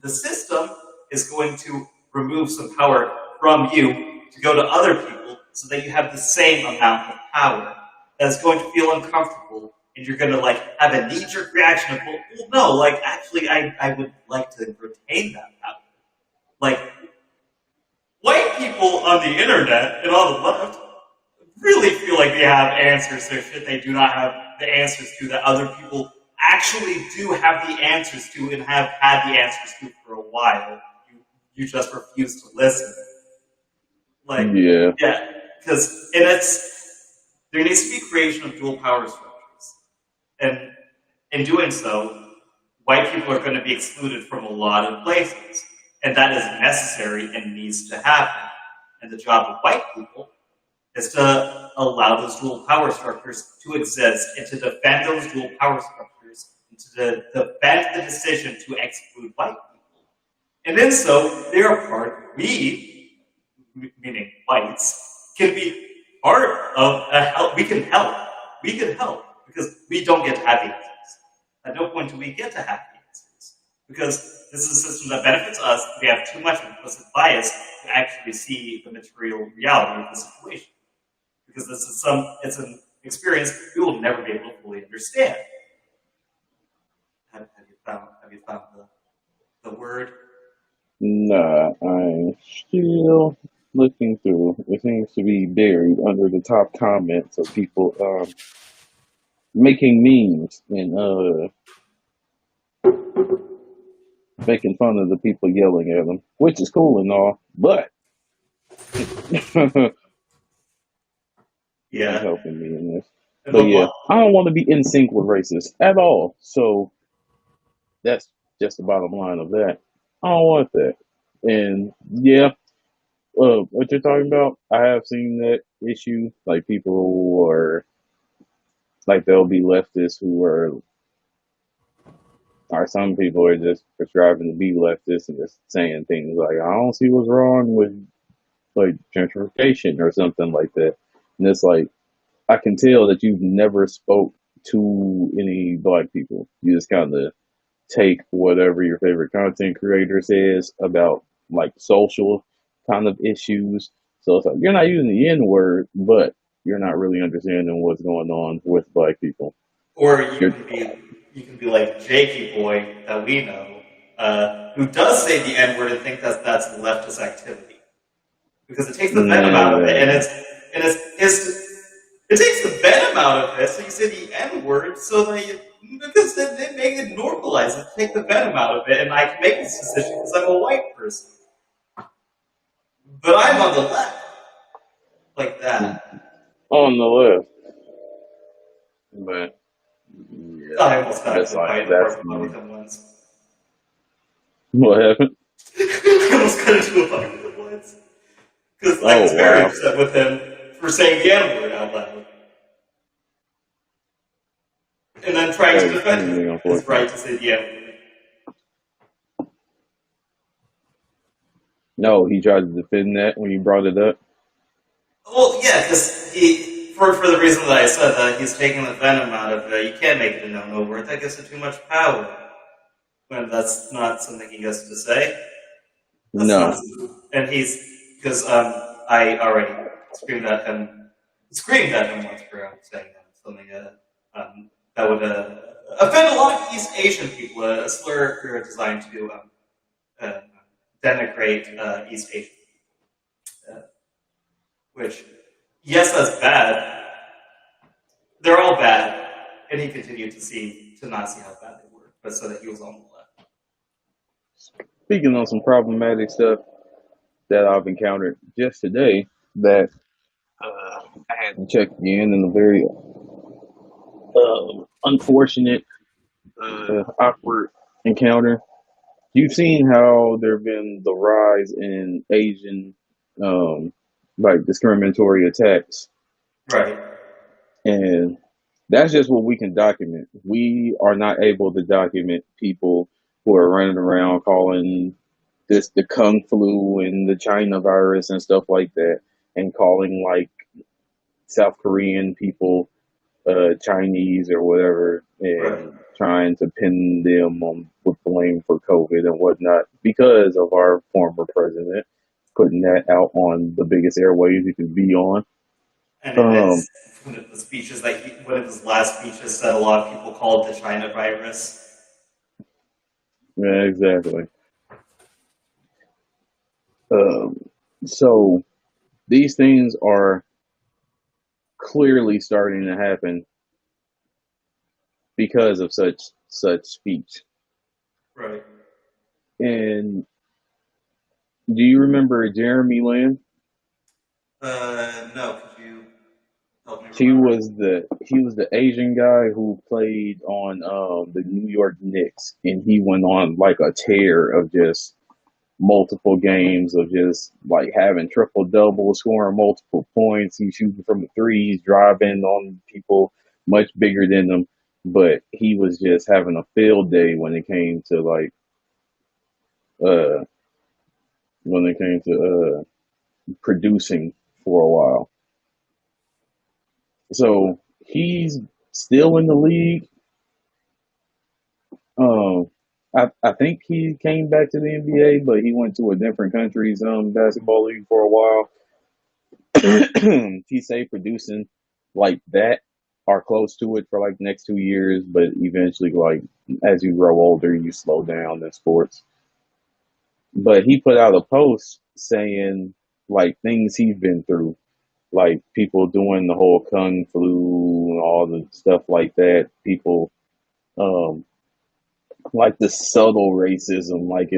the system is going to remove some power from you to go to other people so that you have the same amount of power. That's going to feel uncomfortable, and you're going to like have a knee-jerk reaction of, well, no, like actually I would like to retain that power. Like white people on the internet and on the left really feel like they have answers to shit they do not have the answers to that other people actually do have the answers to and have had the answers to for a while. You just refuse to listen. Like, yeah, because there needs to be creation of dual power structures, and in doing so, white people are going to be excluded from a lot of places, and that is necessary and needs to happen. And the job of white people is to allow those dual power structures to exist and to defend those dual power structures and to defend the decision to exclude white people. And in so, they are part, meaning whites, can be part of a help. We can help. We can help because we don't get to have the answers. At no point do we get to have the answers because this is a system that benefits us. We have too much implicit bias to actually see the material reality of the situation. Because it's an experience we will never be able to fully understand. Have you found the word? nah, I'm still looking through. It seems to be buried under the top comments of people making memes and making fun of the people yelling at them, which is cool and all, but Yeah, not helping me in this. But yeah, I don't want to be in sync with racists at all. So that's just the bottom line of that. I don't want that. And yeah, what you're talking about, I have seen that issue. Like people who are like there'll be leftists who are, or some people are just prescribing to be leftists and just saying things like, I don't see what's wrong with like gentrification or something like that. And it's like, I can tell that you've never spoke to any black people. You just kind of take whatever your favorite content creator says about like social kind of issues. So it's like, you're not using the N word, but you're not really understanding what's going on with black people. Or you can be like Jakey Boy that we know, who does say the N word and think that that's leftist activity because it takes the venom out of it, and it takes the venom out of it. So you say the N word, so that because then they make it normalize it, take the venom out of it, and I can make this decision because I'm a white person. But I'm on the left, like that. On the left, but yeah, I almost got into a fight in the that's parking lot with him once. what happened. I almost got into a fight with him once because I was very upset with him for saying the N word out loud. And then trying to defend his right to say the N word. No, he tried to defend that when you brought it up. Well, yeah, because for the reason that I said, that he's taking the venom out of it. You can't make it a no-no word. That gives it too much power. When that's not something he gets to say. That's not. No. And he's because I already screamed at him once for saying that something that would offend a lot of East Asian people. A slur designed to uh, denigrate East Asian, uh, which yes, that's bad. They're all bad, and he continued to not see how bad they were, but so that he was on the left. Speaking on some problematic stuff that I've encountered just today, that I had to check again in a very unfortunate, awkward encounter. You've seen how there've been the rise in Asian, um, like discriminatory attacks, Right. and that's just what we can document. We are not able to document people who are running around calling this the Kung flu and the China virus and stuff like that, and calling like South Korean people Chinese or whatever, Right. and trying to pin them on with blame for COVID and whatnot because of our former president putting that out on the biggest airways you could be on. And in Um, one of the speeches one of his last speeches said a lot of people called it the China virus. yeah, exactly. Um, so these things are clearly starting to happen because of such speech. Right. And do you remember Jeremy Lin? No, could you help me He remember? was the Asian guy who played on the New York Knicks, and he went on like a tear of just multiple games of just like having triple doubles, scoring multiple points. He's shooting from the three, he's driving on people much bigger than him, but he was just having a field day uh when it came to producing for a while. So he's still in the league. Um, I think he came back to the NBA, but he went to a different country's basketball league for a while. He stayed producing like that or close to it for like the next 2 years, but eventually, like as you grow older, you slow down in sports. But he put out a post saying like things he's been through, like people doing the whole kung flu and all the stuff like that. People um like the subtle racism. Like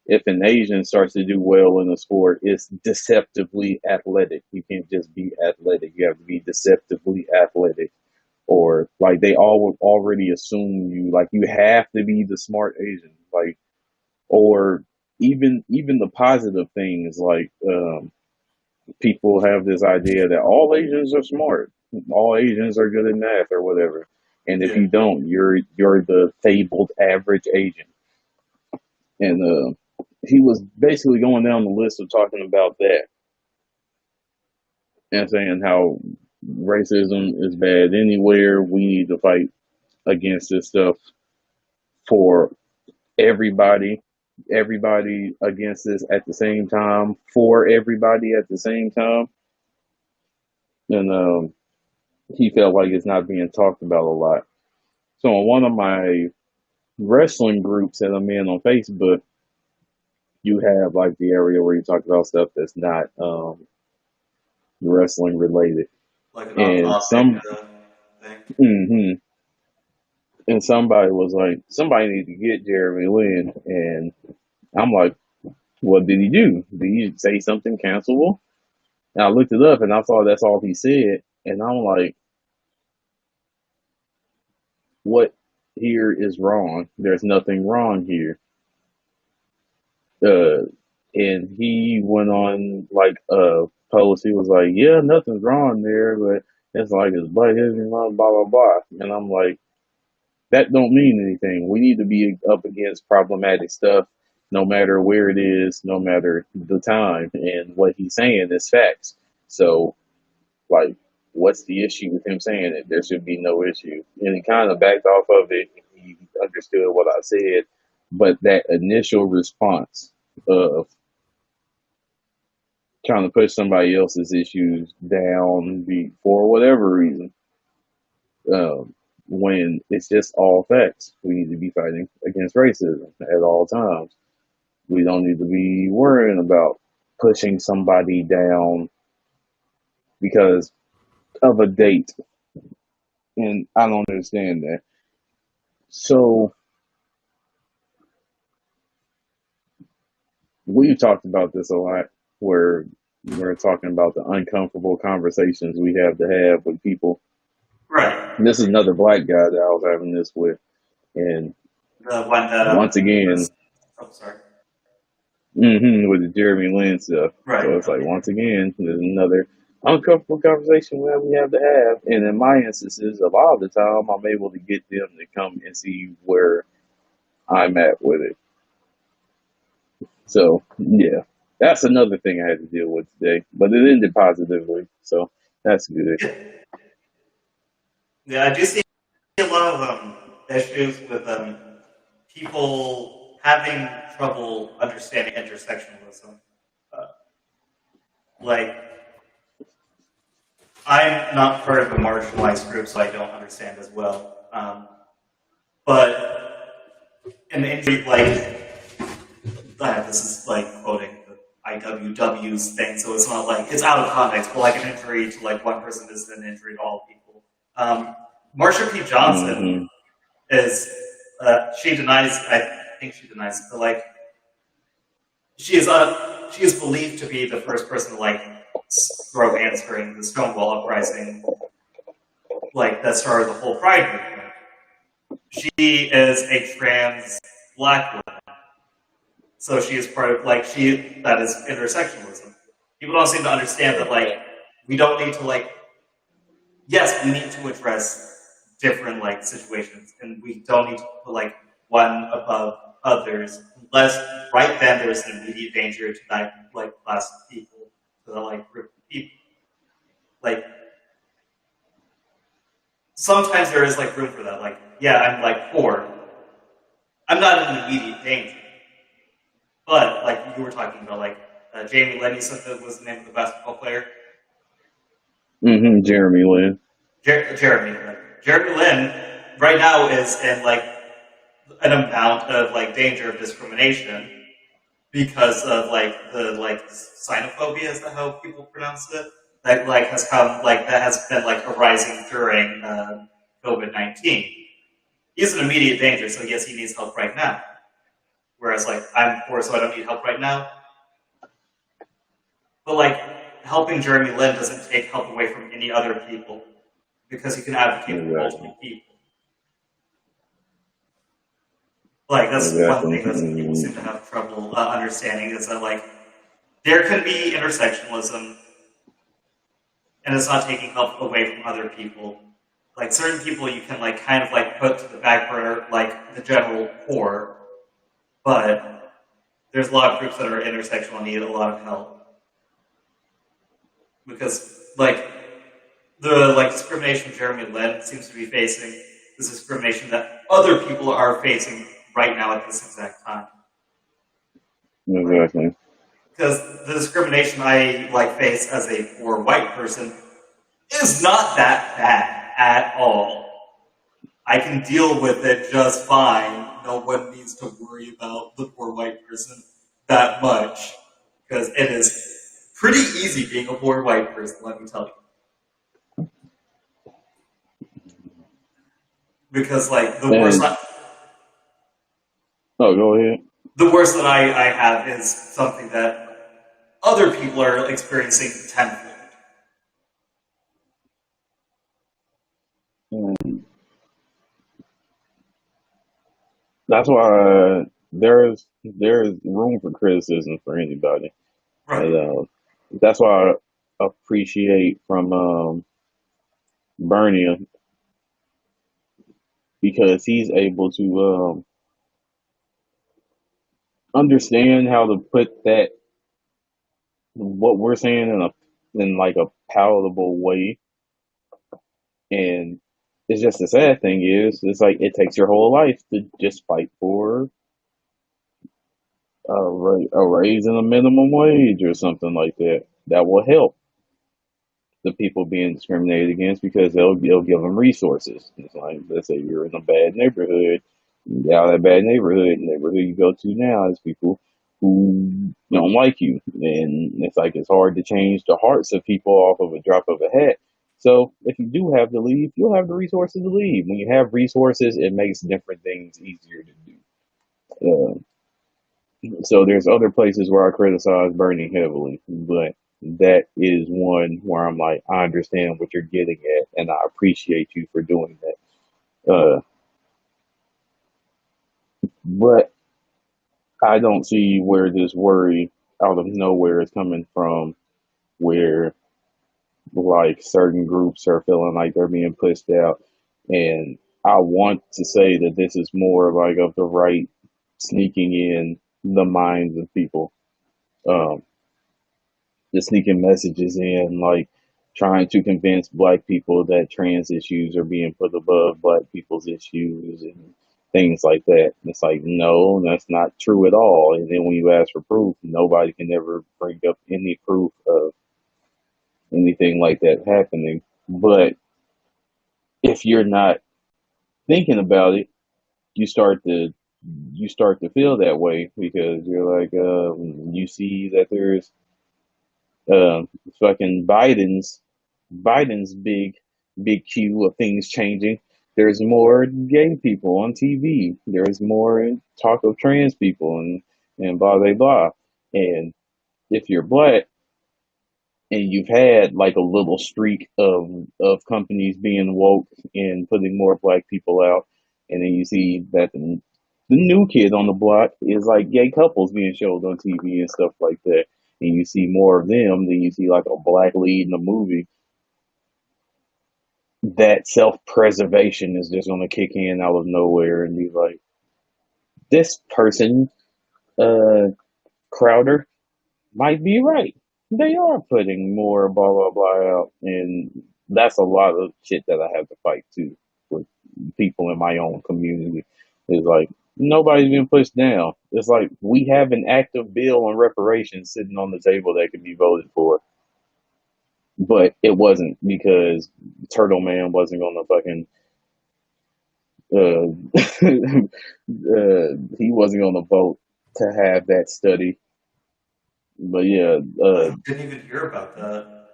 if an Asian starts to do well in a sport, it's deceptively athletic. You can't just be athletic. You have to be deceptively athletic. Or like they all already assume you like you have to be the smart Asian. Like or even the positive things like people have this idea that all Asians are smart, all Asians are good at math or whatever. And if Yeah. you don't, you're the fabled average Asian. And he was basically going down the list of talking about that and saying how racism is bad anywhere. We need to fight against this stuff for everybody, everybody against this at the same time, for everybody at the same time. And he felt like it's not being talked about a lot. So on one of my wrestling groups that I'm in on Facebook, you have like the area where you talk about stuff that's not wrestling related. Like an And off-topic some thing. hmm and somebody was like, somebody need to get Jeremy Lin. And I'm like, what did he do? Did he say something cancelable? And I looked it up and I saw that's all he said. And I'm like, what here is wrong? There's nothing wrong here. Uh, and he went on like a post. He was like, yeah, nothing's wrong there, but it's like it's black history month, blah blah blah. And I'm like, that don't mean anything. We need to be up against problematic stuff, no matter where it is, no matter the time. And what he's saying is facts. So, like, what's the issue with him saying it? There should be no issue. And he kind of backed off of it. He understood what I said, but that initial response of trying to push somebody else's issues down for whatever reason, when it's just all facts. We need to be fighting against racism at all times. We don't need to be worrying about pushing somebody down because of a date. And I don't understand that. So we've talked about this a lot where we're talking about the uncomfortable conversations we have to have with people. Right. And this is another black guy that I was having this with. And the one that once again, sorry. With the Jeremy Lin stuff. Right. So it's like, once again, there's another uncomfortable conversation that we have to have. And in my instances, a lot of the time, I'm able to get them to come and see where I'm at with it. So, yeah, that's another thing I had to deal with today. But it ended positively, so that's good. Yeah, I do see a lot of issues with people having trouble understanding intersectionalism. Like, I'm not part of a marginalized group, so I don't understand as well. But an injury, this is like quoting the IWW's thing, so it's not like, it's out of context, but like an injury to like one person is an injury to all people. Marsha P Johnson is, she denies, I think she denies it, but like, she is believed to be the first person to like throw hands during the Stonewall uprising, like that started the whole Pride movement. She is a trans black woman, so she is part of that is intersectionalism. People don't seem to understand that like we don't need to like, yes, we need to address different like situations, and we don't need to put like one above others unless right then there's an immediate danger to that like class of people, to the like group of people. Like sometimes there is like room for that. Like, yeah, I'm like poor. I'm not in immediate danger. But like you were talking about, like Jamie Lin, you said that was the name of the basketball player. Jeremy Lin. Jeremy Lin. Jeremy Lin right now is in like an amount of like danger of discrimination because of like the like xenophobia, is that how people pronounce it? That like has come like that has been like arising during COVID-19. He's in immediate danger, so yes, he needs help right now. Whereas like I'm poor, so I don't need help right now. But like helping Jeremy Lin doesn't take help away from any other people because he can advocate for multiple people. Like that's one thing that people seem to have trouble understanding is that like there can be intersectionalism, and it's not taking help away from other people. Like certain people you can like kind of like put to the back burner, like the general poor, but there's a lot of groups that are intersectional and need a lot of help. Because like the like discrimination Jeremy Lin seems to be facing is discrimination that other people are facing right now at this exact time. Exactly. Because the discrimination I like face as a poor white person is not that bad at all. I can deal with it just fine. No one needs to worry about the poor white person that much. Because it is pretty easy being a poor white person, let me tell you. Because like the worst go ahead. The worst that I have is something that other people are experiencing tenfold. That's why there's room for criticism for anybody. Right. And, that's why I appreciate from Bernie, because he's able to understand how to put what we're saying in a in like a palatable way. And it's just the sad thing is, it's like it takes your whole life to just fight for a raise in a minimum wage or something like that. That will help the people being discriminated against because they'll give them resources. It's like, let's say you're in a bad neighborhood, you get out of that bad neighborhood you go to now is people who don't like you, and it's like it's hard to change the hearts of people off of a drop of a hat. So if you do have to leave, you'll have the resources to leave. When you have resources, it makes different things easier to do. So there's other places where I criticize Bernie heavily, but that is one where I'm like, I understand what you're getting at, and I appreciate you for doing that. But I don't see where this worry out of nowhere is coming from, where like certain groups are feeling like they're being pushed out, and I want to say that this is more like of the right sneaking in the minds of people. Um, the sneaking messages in, like trying to convince black people that trans issues are being put above black people's issues and things like that. And it's like, no, that's not true at all. And then when you ask for proof, nobody can ever bring up any proof of anything like that happening. But if you're not thinking about it, you start to feel that way because you're like, you see that there's uh, fucking Biden's big cue of things changing. There's more gay people on TV. There's more talk of trans people and blah blah blah. And if you're black and you've had like a little streak of companies being woke and putting more black people out, and then you see that the new kid on the block is like gay couples being showed on TV and stuff like that, and you see more of them than you see like a black lead in a movie. That self preservation is just going to kick in out of nowhere and be like, this person, uh, Crowder, might be right. They are putting more blah blah blah out, and that's a lot of shit that I have to fight too with people in my own community. It's like nobody's been pushed down. It's like we have an active bill on reparations sitting on the table that could be voted for, but it wasn't because Turtle Man wasn't going to fucking he wasn't going to vote to have that study. But yeah, I didn't even hear about that.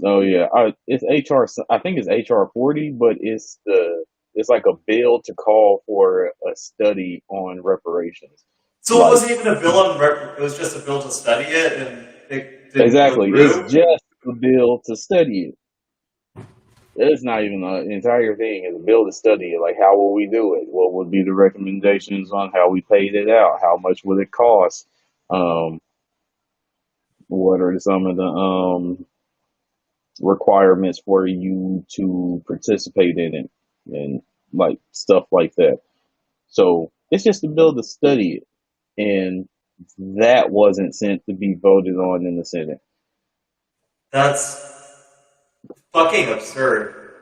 oh yeah, it's HR. I think it's HR 40, but it's like a bill to call for a study on reparations. So it Like wasn't even a bill on it was just a bill to study it, and it didn't go exactly, it's through. just a bill to study it. It's not even an entire thing. It's a bill to study it. Like how will we do it? What would be the recommendations on how we paid it out? How much would it cost? Um, what are some of the requirements for you to participate in it and like stuff like that. So it's just a bill to study it. And that wasn't sent to be voted on in the Senate. That's fucking absurd.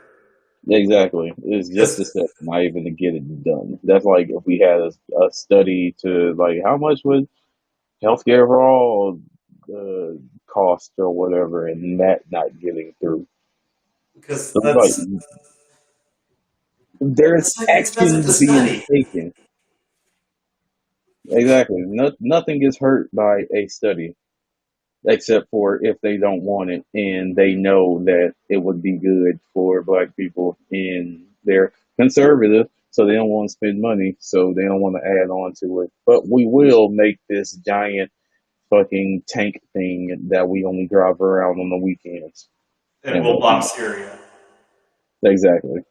Exactly. It's just a Because step, not even to get it done. That's like if we had a study to like how much would healthcare for all cost or whatever, and that not getting through. because So it's like there's that's like expensive to actions being study. taken. Exactly. Nothing gets hurt by a study except for if they don't want it and they know that it would be good for black people and they're conservative, so they don't want to spend money, so they don't want to add on to it. But we will make this giant fucking tank thing that we only drive around on the weekends. And And we'll bomb Syria, exactly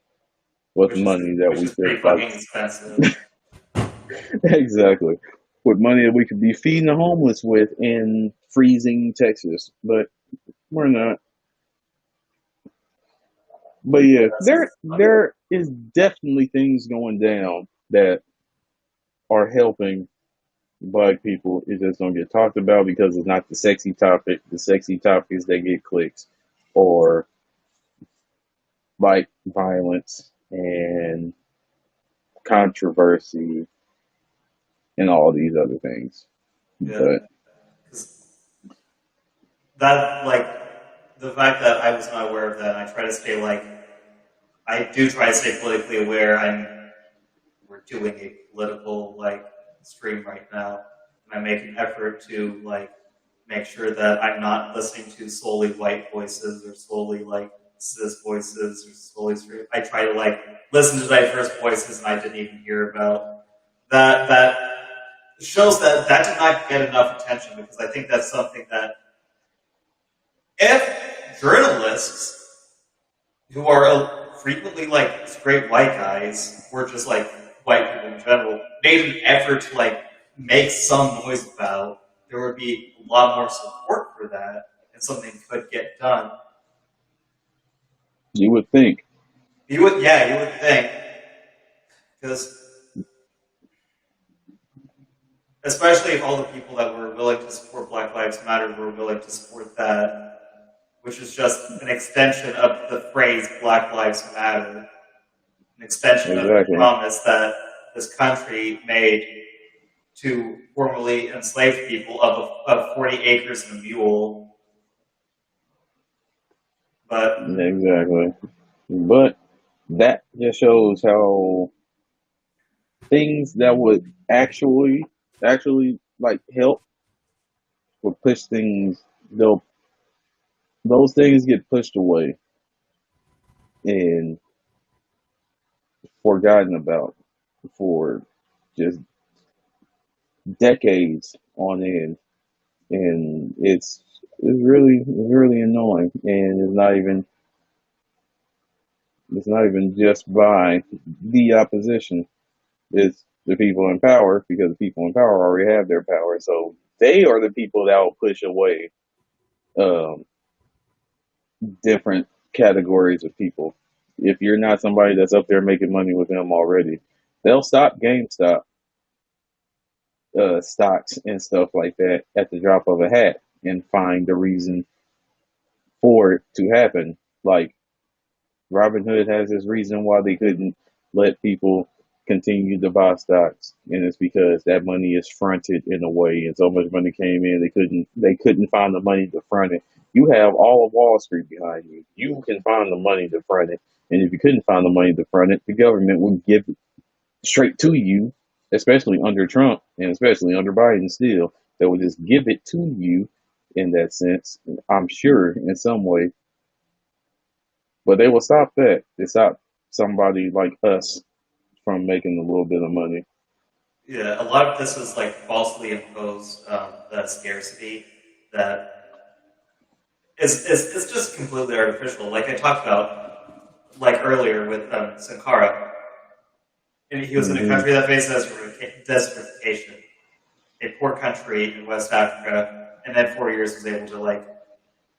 with money that which we is pretty could like fucking expensive. exactly. With money that we could be feeding the homeless with in freezing Texas, but we're not. But yeah, there is definitely things going down that are helping Black people, it just don't get talked about because it's not the sexy topic. The sexy topics that get clicks, or like violence and controversy and all these other things. Yeah, But 'cause that like the fact that I was not aware of that, and I try to stay I do try to stay politically aware. We're doing a political stream right now, and I make an effort to make sure that I'm not listening to solely white voices or solely cis voices or solely straight. I try to listen to diverse voices, and I didn't even hear about that. That shows that that did not get enough attention, because I think that's something that if journalists who are frequently straight white guys, or just white people in general, made an effort to make some noise about, there would be a lot more support for that, and something could get done. you would think. You would, yeah, you would think, because especially if all the people that were willing to support Black Lives Matter were willing to support that, which is just an extension of the phrase Black Lives Matter, an extension of the Exactly. promise that this country made to formerly enslaved people of 40 acres and a mule. But Exactly. But that just shows how things that would actually help would push things. They'll Those things get pushed away and forgotten about for just decades on end, and it's really annoying, and it's not even just by the opposition. It's the people in power, because the people in power already have their power, so they are the people that will push away um, different categories of people. If you're not somebody that's up there making money with them already, they'll stop GameStop stocks and stuff like that at the drop of a hat and find a reason for it to happen. Like Robinhood has this reason why they couldn't let people continue to buy stocks, and it's because that money is fronted in a way, and so much money came in they couldn't find the money to front it. You have all of Wall Street behind you. You can find the money to front it, and if you couldn't find the money to front it, the government would give it straight to you, especially under Trump and especially under Biden still. They would just give it to you in that sense, I'm sure, in some way. But they will stop that. They stop somebody like us from making a little bit of money. yeah, a lot of this is falsely imposed, that scarcity that is just completely artificial. Like I talked about earlier with Sankara. And he was in a Hmm. country that faced desertification, a poor country in West Africa, and then 4 years was able to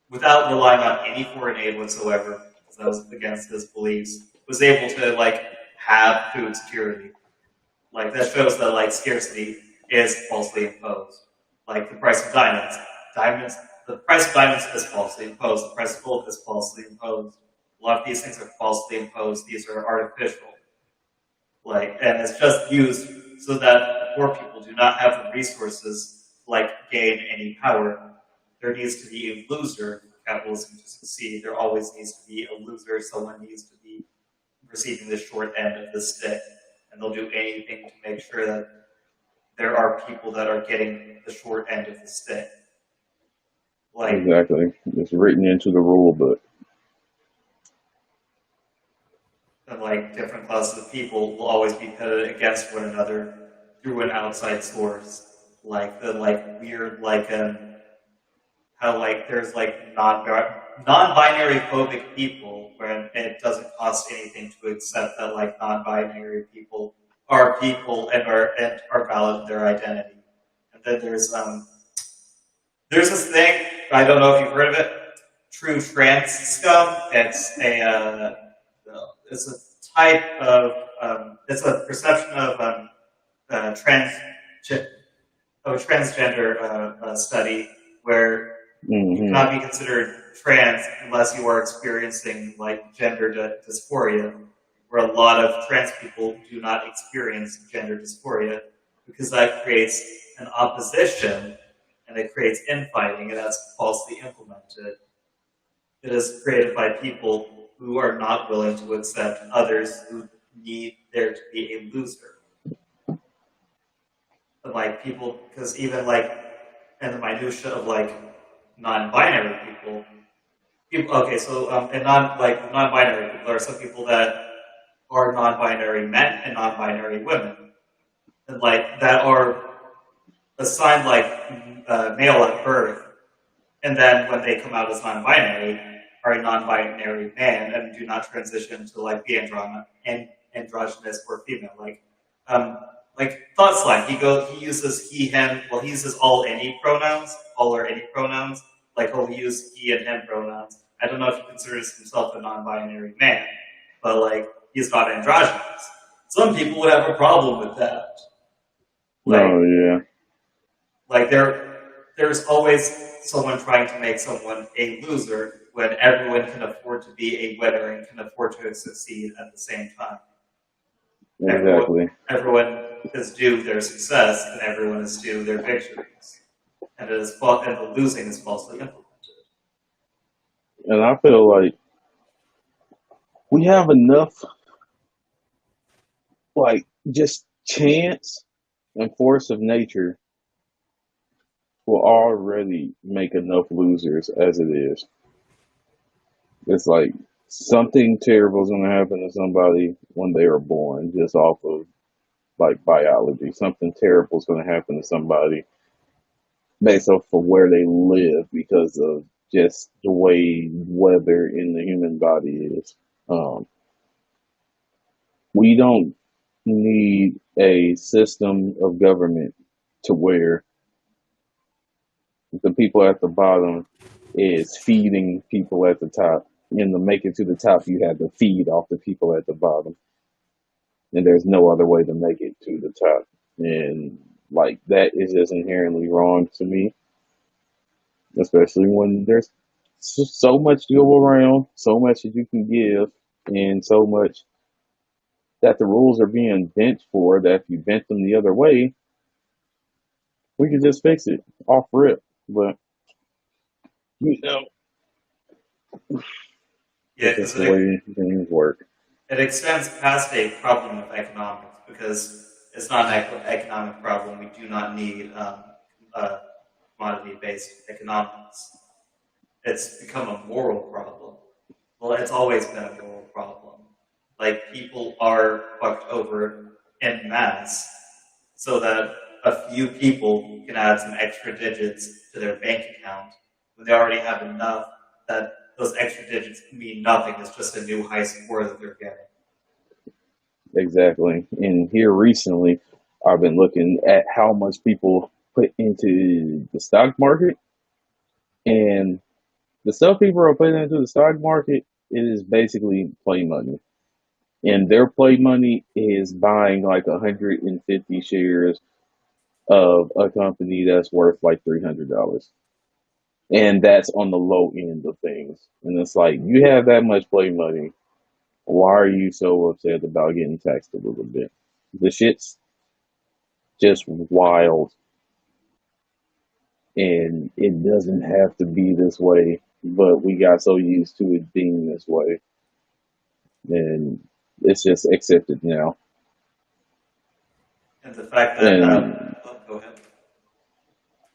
without relying on any foreign aid whatsoever, because that was against his beliefs, was able to have food security. That shows that scarcity is falsely imposed. The price of the price of diamonds is falsely imposed. The price of gold is falsely imposed. A lot of these things are falsely imposed. These are artificial. And it's just used so that poor people do not have the resources to gain any power. There needs to be a loser for capitalism to succeed. There always needs to be a loser. Someone needs to be receiving the short end of the stick, and they'll do anything to make sure that there are people that are getting the short end of the stick. Exactly. It's written into the rule book. And different classes of people will always be pitted against one another through an outside source. The weird how there's non-binary phobic people, when it doesn't cost anything to accept that non-binary people are people and are valid in their identity. And then there's this thing, I don't know if you've heard of it, true trans scum. It's a type of it's a perception of trans transgender study where you Hmm. cannot be considered trans unless you are experiencing like gender dysphoria, where a lot of trans people do not experience gender dysphoria because that creates an opposition and it creates infighting, and that's falsely implemented. It is created by people who are not willing to accept others who need there to be a loser. And like people, because even like in the minutia of like non-binary people, okay, so and non-binary people are some people that are non-binary men and non-binary women, and like that are assigned like male at birth, and then when they come out as non-binary, are a non-binary man and do not transition to like be androgynous or female. Um, like thought slime, he uses he, him. Well, he uses all any pronouns, all or any pronouns. Like he'll use he and him pronouns. I don't know if he considers himself a non-binary man, but like he's not androgynous. Some people would have a problem with that. Like, Oh yeah. like there's always someone trying to make someone a loser when everyone can afford to be a winner and can afford to succeed at the same time. Exactly. Everyone is due their success and everyone is due their victories. And the losing is falsely implemented. And I feel like we have enough, like, just chance and force of nature will already make enough losers as it is. It's like something terrible is going to happen to somebody when they are born, just off of like biology. Something terrible is going to happen to somebody based off of where they live because of just the way weather in the human body is. Um, we don't need a system of government to where the people at the bottom is feeding people at the top. And to make it to the top, you have to feed off the people at the bottom. And there's no other way to make it to the top. And like that is just inherently wrong to me, especially when there's so much to go around, so much that you can give, and so much that the rules are being bent for that if you bent them the other way, we could just fix it off rip. But you know, Yeah, it's just because the way things work. it extends past a problem of economics because it's not an economic problem. We do not need commodity-based economics. It's become a moral problem. Well, it's always been a moral problem. Like people are fucked over en masse so that a few people can add some extra digits to their bank account when they already have enough that those extra digits mean nothing. It's just a new high score that they're getting. Exactly. And here recently, I've been looking at how much people put into the stock market, and the stuff people are putting into the stock market is basically play money. And their play money is buying like 150 shares of a company that's worth like $300. And that's on the low end of things. And it's like, you have that much play money. Why are you so upset about getting taxed a little bit? The shit's just wild. And it doesn't have to be this way, but we got so used to it being this way. And it's just accepted now. And the fact that, And go ahead.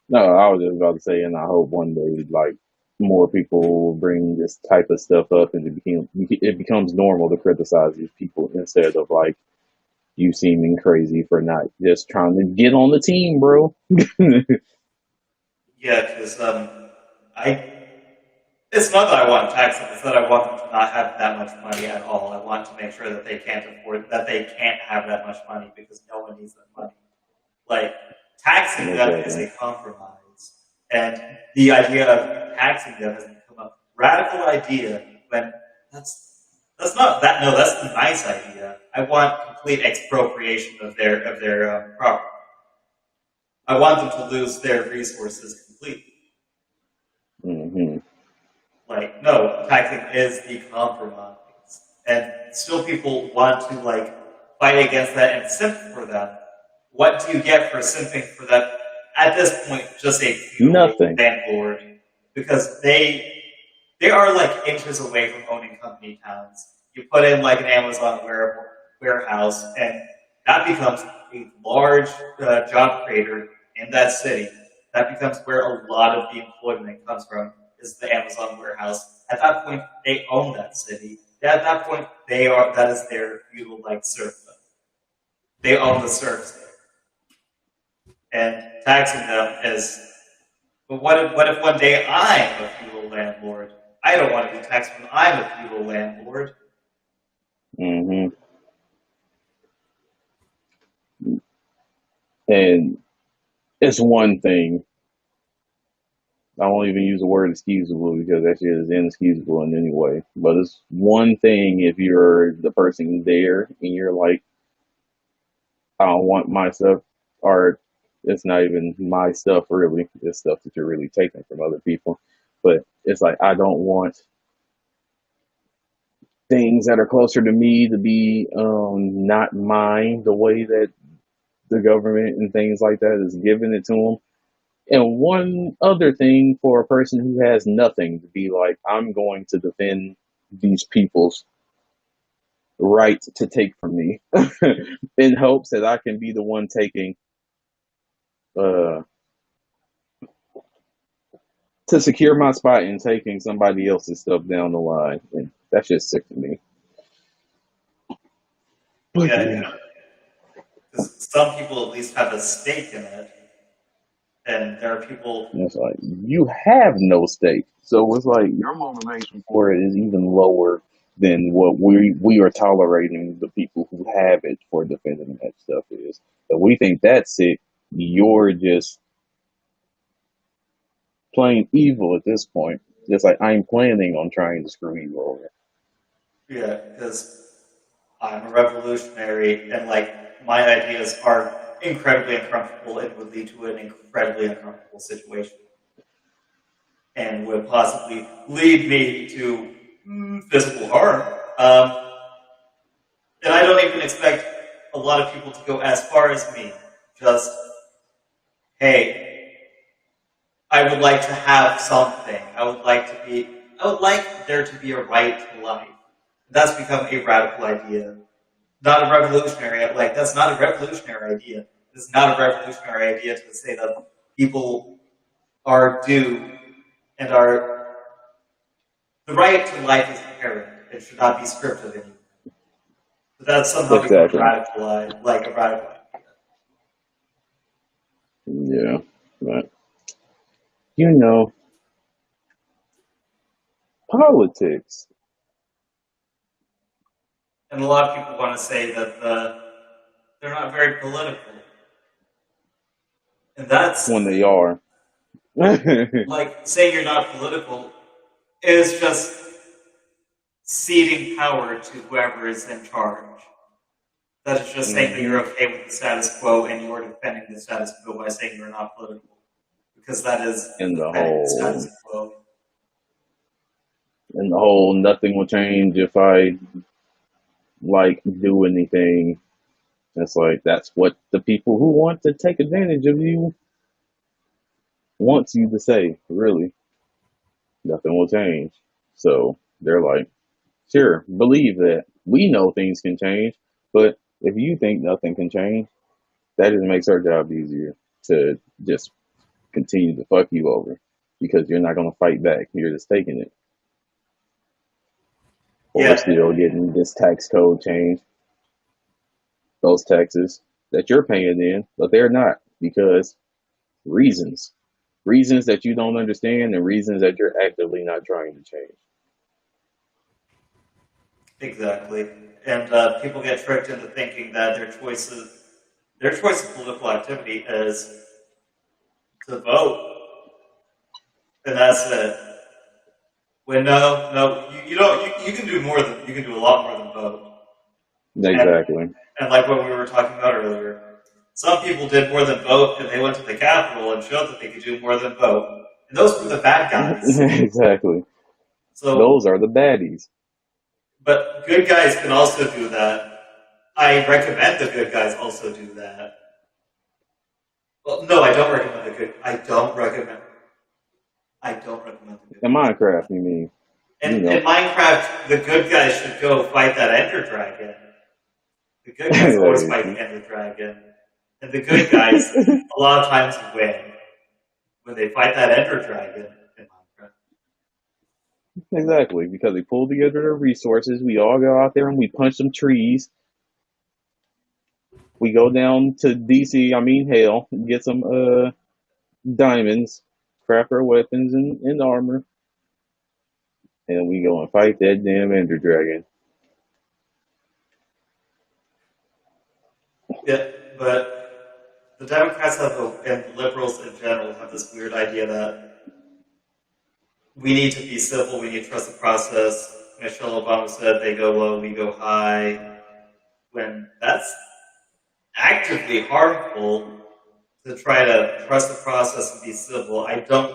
no, I was just about to say, and I hope one day, like, more people will bring this type of stuff up, and it becomes normal to criticize these people instead of like you seeming crazy for not just trying to get on the team, bro. Yeah, because it's not that I want to tax them, it's that I want them to not have that much money at all. I want to make sure that they can't have that much money because no one needs that money. Like, taxing them is a compromise. And the idea of taxing them has become a radical idea when that's not that, no, that's the nice idea. I want complete expropriation of their property. I want them to lose their resources completely. Mm-hmm. Like, no, taxing is the compromise. And still people want to, like, fight against that and simp for them. What do you get for simping for that? At this point, just a feudal Nothing. landlord. Because they are, like, inches away from owning company towns. You put in, like, an Amazon warehouse, and that becomes a large job creator in that city. That becomes where a lot of the employment comes from, is the Amazon warehouse. At that point, they own that city. At that point, that is their feudal-like serfdom. They own the serfs there. And taxing them is, but what if one day I'm a feudal landlord? I don't want to be taxed when I'm a feudal landlord. Mm-hmm. And it's one thing. I won't even use the word excusable because that shit is inexcusable in any way. But it's one thing if you're the person there and you're like, I don't want my stuff, or it's not even my stuff really. It's stuff that you're really taking from other people. But it's like, I don't want things that are closer to me to be not mine the way that the government and things like that is giving it to them. And one other thing for a person who has nothing to be like, I'm going to defend these people's right to take from me in hopes that I can be the one taking uh, to secure my spot and taking somebody else's stuff down the line. And that's just sick to me. But Yeah, because some people at least have a stake in it. And there are people. It's like, you have no stake. So it's like your motivation for it is even lower than what we are tolerating the people who have it for defending that stuff is. So we think that's it. You're just plain evil at this point. Just like I'm planning on trying to screw you over. Yeah, because I'm a revolutionary, and like my ideas are incredibly uncomfortable and would lead to an incredibly uncomfortable situation, and would possibly lead me to physical harm. And I don't even expect a lot of people to go as far as me. Just, hey, I would like to have something. I would like there to be a right to life. That's become a radical idea. Not a revolutionary, like, that's not a revolutionary idea. It's not a revolutionary idea to say that people are due and are, the right to life is inherent. It should not be stripped of anything. But that's somehow become radical, like a radical idea. Yeah, but you know, politics. And a lot of people want to say that they're not very political. And that's... When they are. Like, saying you're not political is just ceding power to whoever is in charge. That is just saying that you're okay with the status quo and you're defending the status quo by saying you're not political. Because that is in the whole status quo. And the whole nothing will change if I like do anything. It's like that's what the people who want to take advantage of you wants you to say, really. Nothing will change. So they're like, sure, believe that. We know things can change, but if you think nothing can change, that just makes our job easier to just continue to fuck you over because you're not going to fight back. You're just taking it. Or we're still getting this tax code changed. Those taxes that you're paying in, but they're not because reasons that you don't understand and reasons that you're actively not trying to change. Exactly. And people get tricked into thinking that their choice of political activity is to vote. And that's it. When no, you don't. You can do more than you can do a lot more than vote. Exactly. And like what we were talking about earlier, Some people did more than vote, and they went to the Capitol and showed that they could do more than vote. And those were the bad guys. Exactly. So those are the baddies. But good guys can also do that. I recommend the good guys also do that. Well, no, I don't recommend the good. I don't recommend the good. In Minecraft, you mean? In Minecraft, the good guys should go fight that Ender Dragon. The good guys always fight the Ender Dragon. And the good guys, a lot of times, win when they fight that Ender Dragon in Minecraft. Exactly, because they pull together their resources. We all go out there and we punch some trees. We go down to DC, hell, get some diamonds, craft our weapons and armor. And we go and fight that damn Ender Dragon. Yeah, but the Democrats and the liberals in general have this weird idea that we need to be civil, we need to trust the process. Michelle Obama said they go low, we go high. When that's actively harmful to try to trust the process and be civil. I don't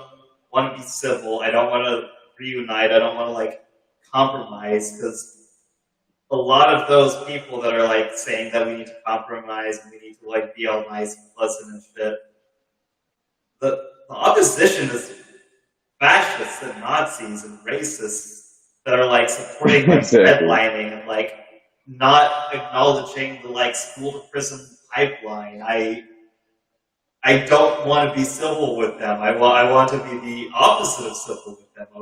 want to be civil. I don't want to reunite. I don't want to compromise, because a lot of those people that are saying that we need to compromise and we need to be all nice and pleasant and shit, the opposition is fascists and Nazis and racists that are supporting redlining and not acknowledging the school to prison pipeline. I don't want to be civil with them. I want to be the opposite of civil with them. I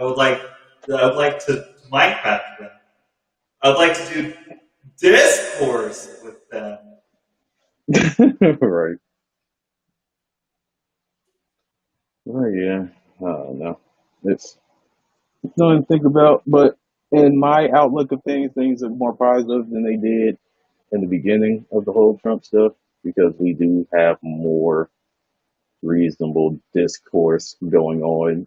would like to Minecraft them. I would like to do discourse with them. Right. Oh yeah. I don't know. It's nothing to think about, but in my outlook of things are more positive than they did in the beginning of the whole Trump stuff, because we do have more reasonable discourse going on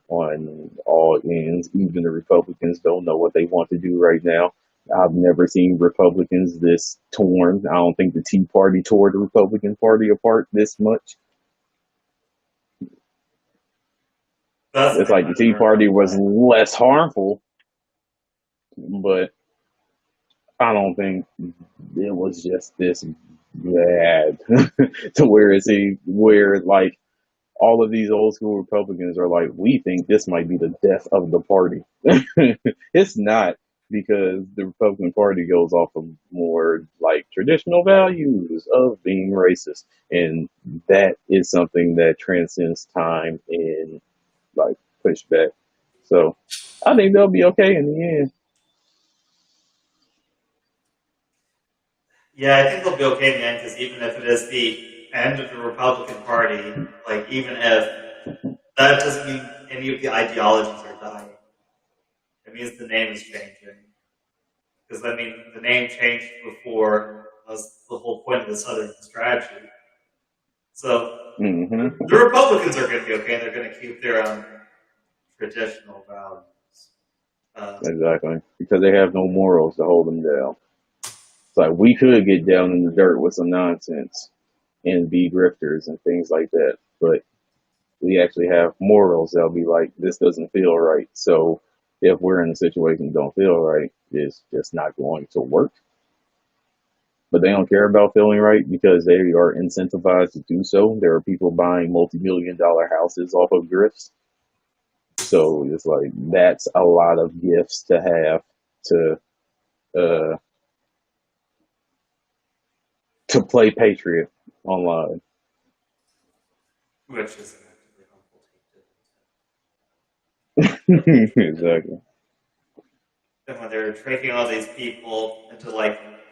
all ends. Even the Republicans don't know what they want to do right now. I've never seen Republicans this torn. I don't think the Tea Party tore the Republican Party apart this much. It's like the Tea Party was less harmful, but I don't think it was just this bad to where all of these old school Republicans are we think this might be the death of the party. It's not, because the Republican Party goes off of more traditional values of being racist, and that is something that transcends time and pushback. So I think they'll be okay in the end. Yeah, I think they'll be okay in the end, because even if it is the end of the Republican Party, even if that doesn't mean any of the ideologies are dying. It means the name is changing. Because the name changed before. That was the whole point of the Southern strategy. So the Republicans are going to be okay. They're going to keep their own traditional values. Exactly, because they have no morals to hold them down. It's we could get down in the dirt with some nonsense and be grifters and things like that, but we actually have morals that'll be this doesn't feel right. So if we're in a situation that don't feel right, it's just not going to work. But they don't care about feeling right, because they are incentivized to do so. There are people buying multi-million-dollar houses off of grifts. So it's that's a lot of gifts to have to play Patriot online. Which is actively harmful. Exactly. And when they're tricking all these people into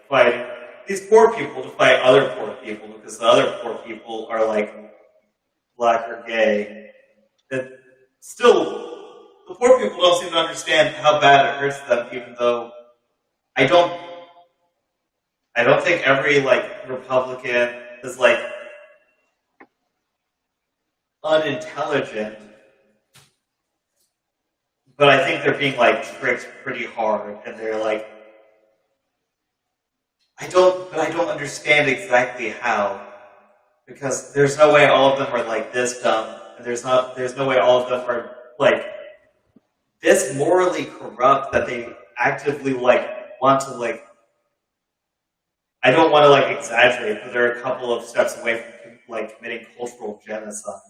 fighting these poor people to fight other poor people, because the other poor people are black or gay, and still the poor people don't seem to understand how bad it hurts them, even though I don't think every Republican is unintelligent, but I think they're being tricked pretty hard, and they're I don't understand exactly how. because there's no way all of them are like this dumb, and there's no way all of them are like this morally corrupt that they actively like want to like. I don't want to like exaggerate, but they're a couple of steps away from like committing cultural genocide.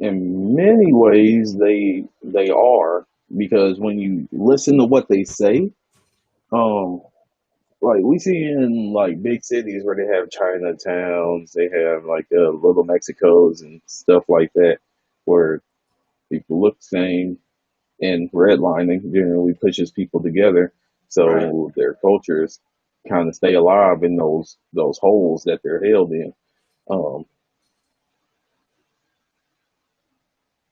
In many ways, they are, because when you listen to what they say, um, like we see in like big cities where they have Chinatowns, they have like little Mexicos and stuff like that, where people look the same, and redlining generally pushes people together, Right. so their cultures kind of stay alive in those holes that they're held in. Um,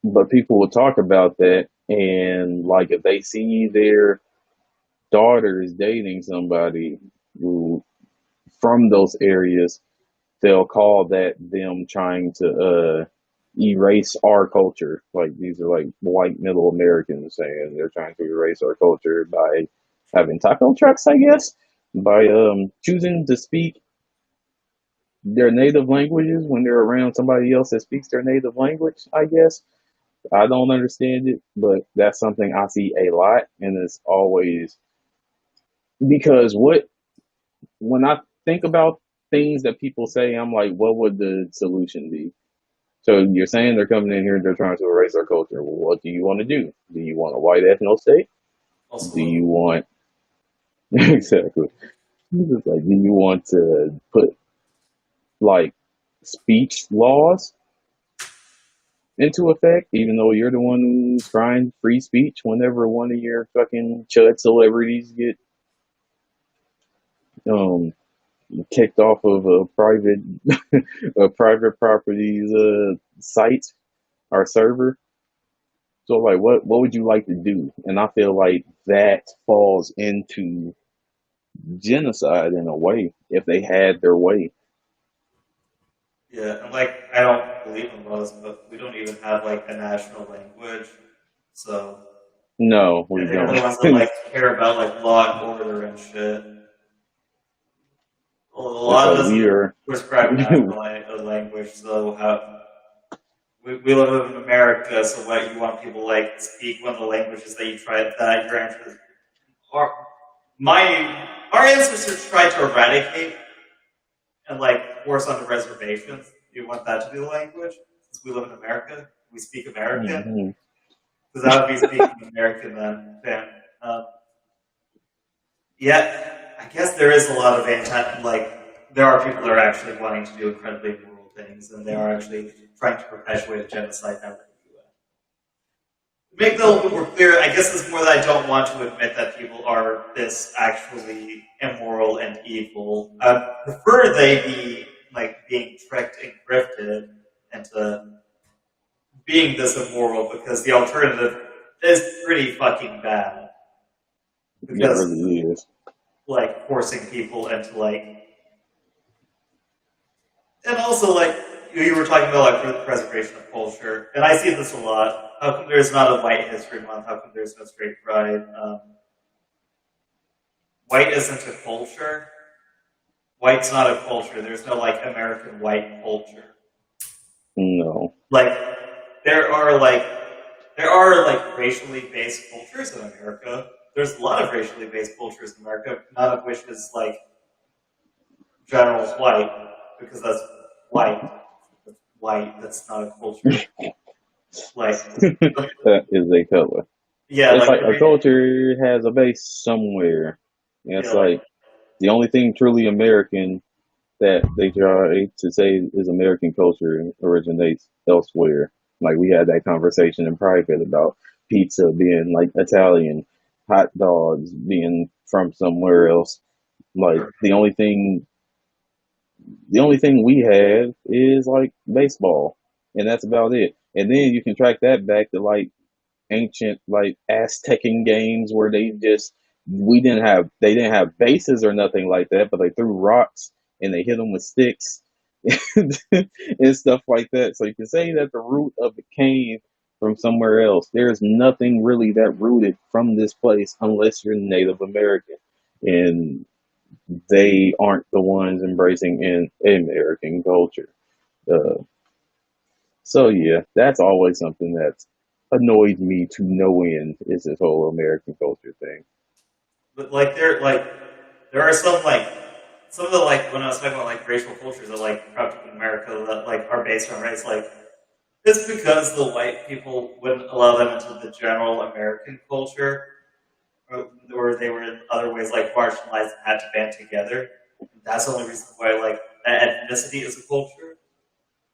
but people will talk about that, and like if they see their daughter is dating somebody who from those areas, they'll call that them trying to erase our culture. Like these are like white middle Americans saying they're trying to erase our culture by having taco trucks, I guess, by choosing to speak their native languages when they're around somebody else that speaks their native language, I guess. I don't understand it, but that's something I see a lot, and it's always because what when I think about things that people say, I'm like, what would the solution be? So you're saying they're coming in here and they're trying to erase our culture. Well, what do you want to do? Do you want a white ethno state? Also, Do you want exactly? It's just like, do you want to put like speech laws into effect, even though you're the one who's crying free speech whenever one of your fucking chud celebrities get um kicked off of a private a private property's site or server. So like what would you like to do? And I feel like that falls into genocide in a way if they had their way. yeah, and like I don't believe in laws, but we don't even have like a national language, so No, we and they're don't. the ones that like care about like law and order and shit. Well, the It's law like doesn't we are prescribe national language, so how we live in America, so what you want people like speak one of the languages that you tried that your ancestors our my our ancestors tried to eradicate and like force onto reservations. You want that to be the language? Since we live in America, we speak American. mhm. Because I would be speaking American then. Um, yeah, I guess there is a lot of like there are people that are actually wanting to do incredibly immoral things, and they are actually trying to perpetuate a genocide now in the U.S. To make that a little bit more clear, I guess it's more that I don't want to admit that people are this actually immoral and evil. I prefer they be like being tricked and grifted into being this immoral because the alternative is pretty fucking bad. It Because really is. like forcing people into like, and also like you were talking about like the preservation of culture, and I see this a lot. How come there's not a White History Month? How come there's no Straight Pride? White isn't a culture. White's not a culture. There's no like American white culture. No. Like there are like there are like racially based cultures in America. There's a lot of racially based cultures in America, none of which is like general white, because that's white. That's white. That's not a culture. Like, That is a color. yeah, It's like, like a culture has a base somewhere. And yeah, it's like, like the only thing truly American that they try to say is American culture originates elsewhere. Like we had that conversation in private about pizza being like Italian, hot dogs being from somewhere else. Like the only thing we have is like baseball, and that's about it. And then you can track that back to like ancient like Aztecan games where they didn't have bases or nothing like that, but they threw rocks and they hit them with sticks and stuff like that. So you can say that the root of it came from somewhere else. There's nothing really that rooted from this place unless you're Native American. And they aren't the ones embracing in American culture. Uh, so yeah, that's always something that's annoyed me to no end is this whole American culture thing. But there are some of the when I was talking about like racial cultures that like cropped up in America that like are based on race, like it's because the white people wouldn't allow them into the general American culture, or they were in other ways like marginalized and had to band together. That's the only reason why like ethnicity is a culture.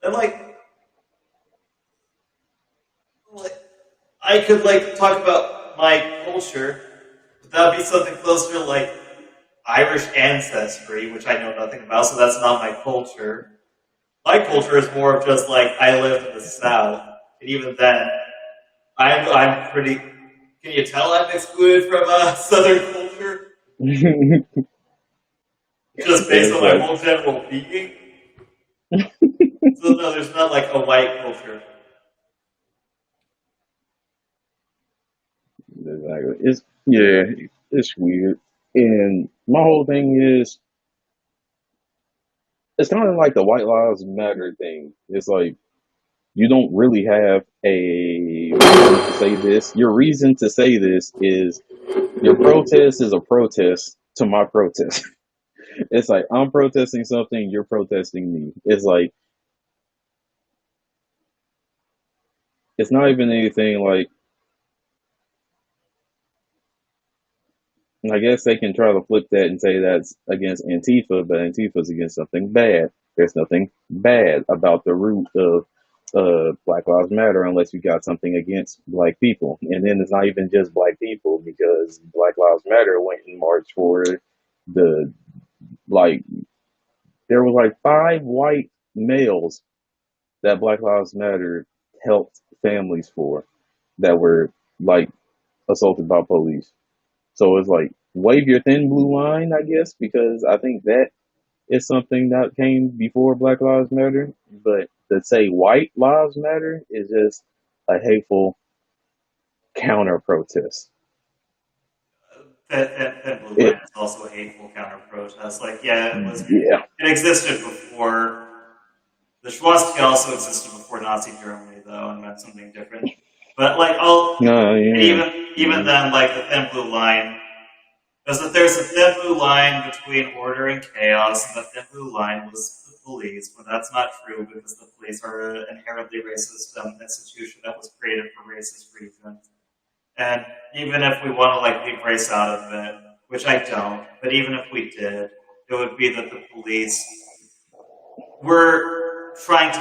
And like I could like talk about my culture, but that would be something closer to like Irish ancestry, which I know nothing about, so that's not my culture. My culture is more of just like I lived in the South, and even then, I'm pretty. Can you tell I'm excluded from Southern culture just based It's on my like whole general being? So no, there's not like a white culture. exactly. It's yeah, it's weird. And my whole thing is it's kind of like the White Lives Matter thing. It's like you don't really have a reason to say this. Your reason to say this is your protest is a protest to my protest. It's like I'm protesting something, you're protesting me. It's like it's not even anything like I guess they can try to flip that and say that's against Antifa, but Antifa's against something bad. There's nothing bad about the root of Black Lives Matter unless you got something against black people. And then it's not even just black people because Black Lives Matter went and marched for the, like, there was like 5 white males that Black Lives Matter helped families for that were like assaulted by police. So it's like wave your thin blue line, I guess, because I think that is something that came before Black Lives Matter. But to say white lives matter is just a hateful counter protest. That blue line It is also a hateful counter protest. Like, yeah, yeah. it existed before. The swastika also existed before Nazi Germany, though, and that's something different. But like, No, yeah. even then, like the thin blue line, is that there's a thin blue line between order and chaos, and the thin blue line was the police. But that's not true because the police are an inherently racist institution that was created for racist reasons. And even if we want to like leave race out of it, which I don't, but even if we did, it would be that the police were trying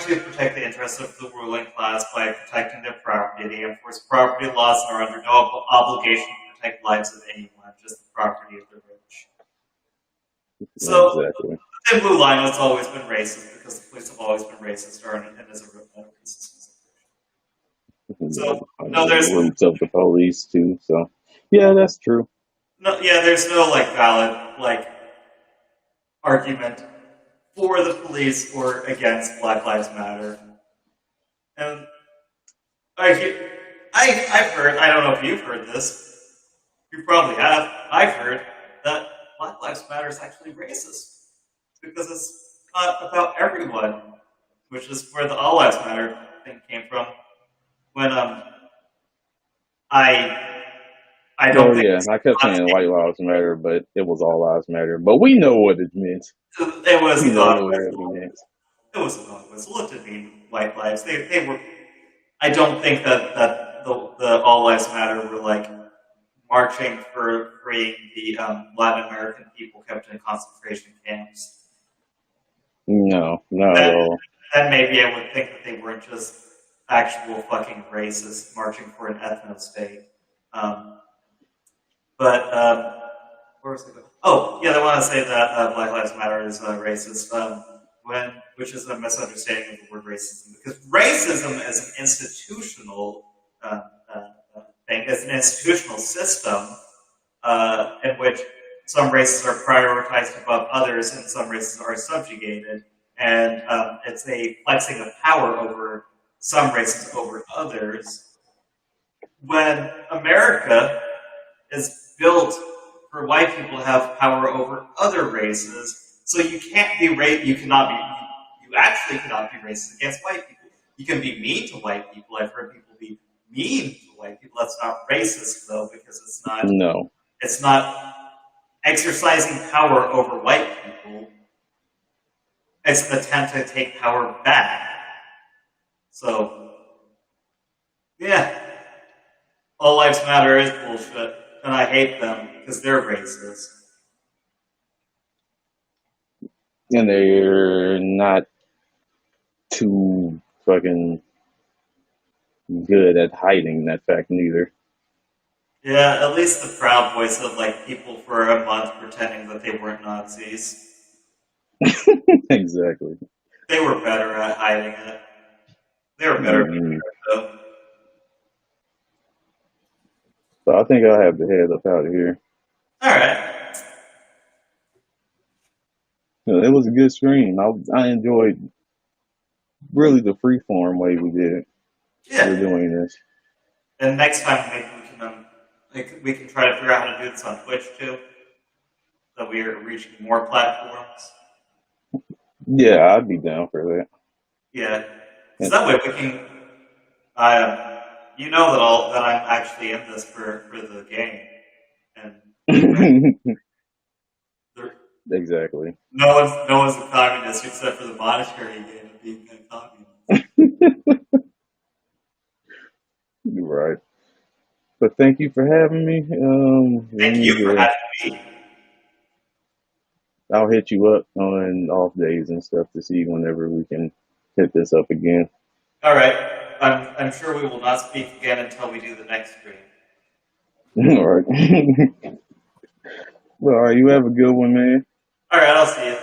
to protect the interests of the ruling class by protecting their property. They enforce property laws and are under no obligation to protect lives of anyone, just the property of the rich. So Exactly. the thin blue line has always been racist because the police have always been racist, and is a consistent. So no, The roots of the police too. So yeah, that's true. there's no like valid like argument for the police or against Black Lives Matter. And I've heard, I don't know if you've heard this, you probably have, I've heard that Black Lives Matter is actually racist because it's not about everyone, which is where the All Lives Matter thing came from. When I I don't Oh think yeah, I kept saying white lives matter, but it was all lives matter. But we know what it meant. it was We a know dog what it whistle. meant. It was a dog whistle. It didn't mean white lives. They were. I don't think that the All Lives Matter were like marching for freeing the Latin American people kept in concentration camps. No, not at Then, all. then maybe I would think that they weren't just actual fucking racists marching for an ethno state. Um, but where was it going? Oh, yeah, they want to say that Black Lives Matter is racist, which is a misunderstanding of the word racism, because racism is an institutional uh, thing. It's an institutional system in which some races are prioritized above others and some races are subjugated. And it's a flexing of power over some races over others. When America is built for white people to have power over other races. So you can't be you cannot be, you actually cannot be racist against white people. You can be mean to white people. I've heard people be mean to white people. That's not racist though, because it's not exercising power over white people. It's an attempt to take power back. So, yeah. All Lives Matter is bullshit, and I hate them because they're racist. And they're not too fucking good at hiding that fact neither. Yeah, at least the Proud Boys had like people for a month pretending that they weren't Nazis. Exactly. They were better at hiding it. They were better at it, though. So I think I'll have to head up out of here. Alright. It was a good stream. I enjoyed really the freeform way we did it. Yeah. We're doing this. And next time maybe we can try to figure out how to do this on Twitch too. So we are reaching more platforms. Yeah, I'd be down for that. Yeah. Because that way we can you know that I'm actually in this for the game. And exactly. No one's a communist except for the monetary gain of being a communist. You're right. But thank you for having me. Thank you for having me. I'll hit you up on off days and stuff to see whenever we can hit this up again. All right. I'm sure we will not speak again until we do the next stream. All right. Well, all right. You have a good one, man. All right. I'll see you.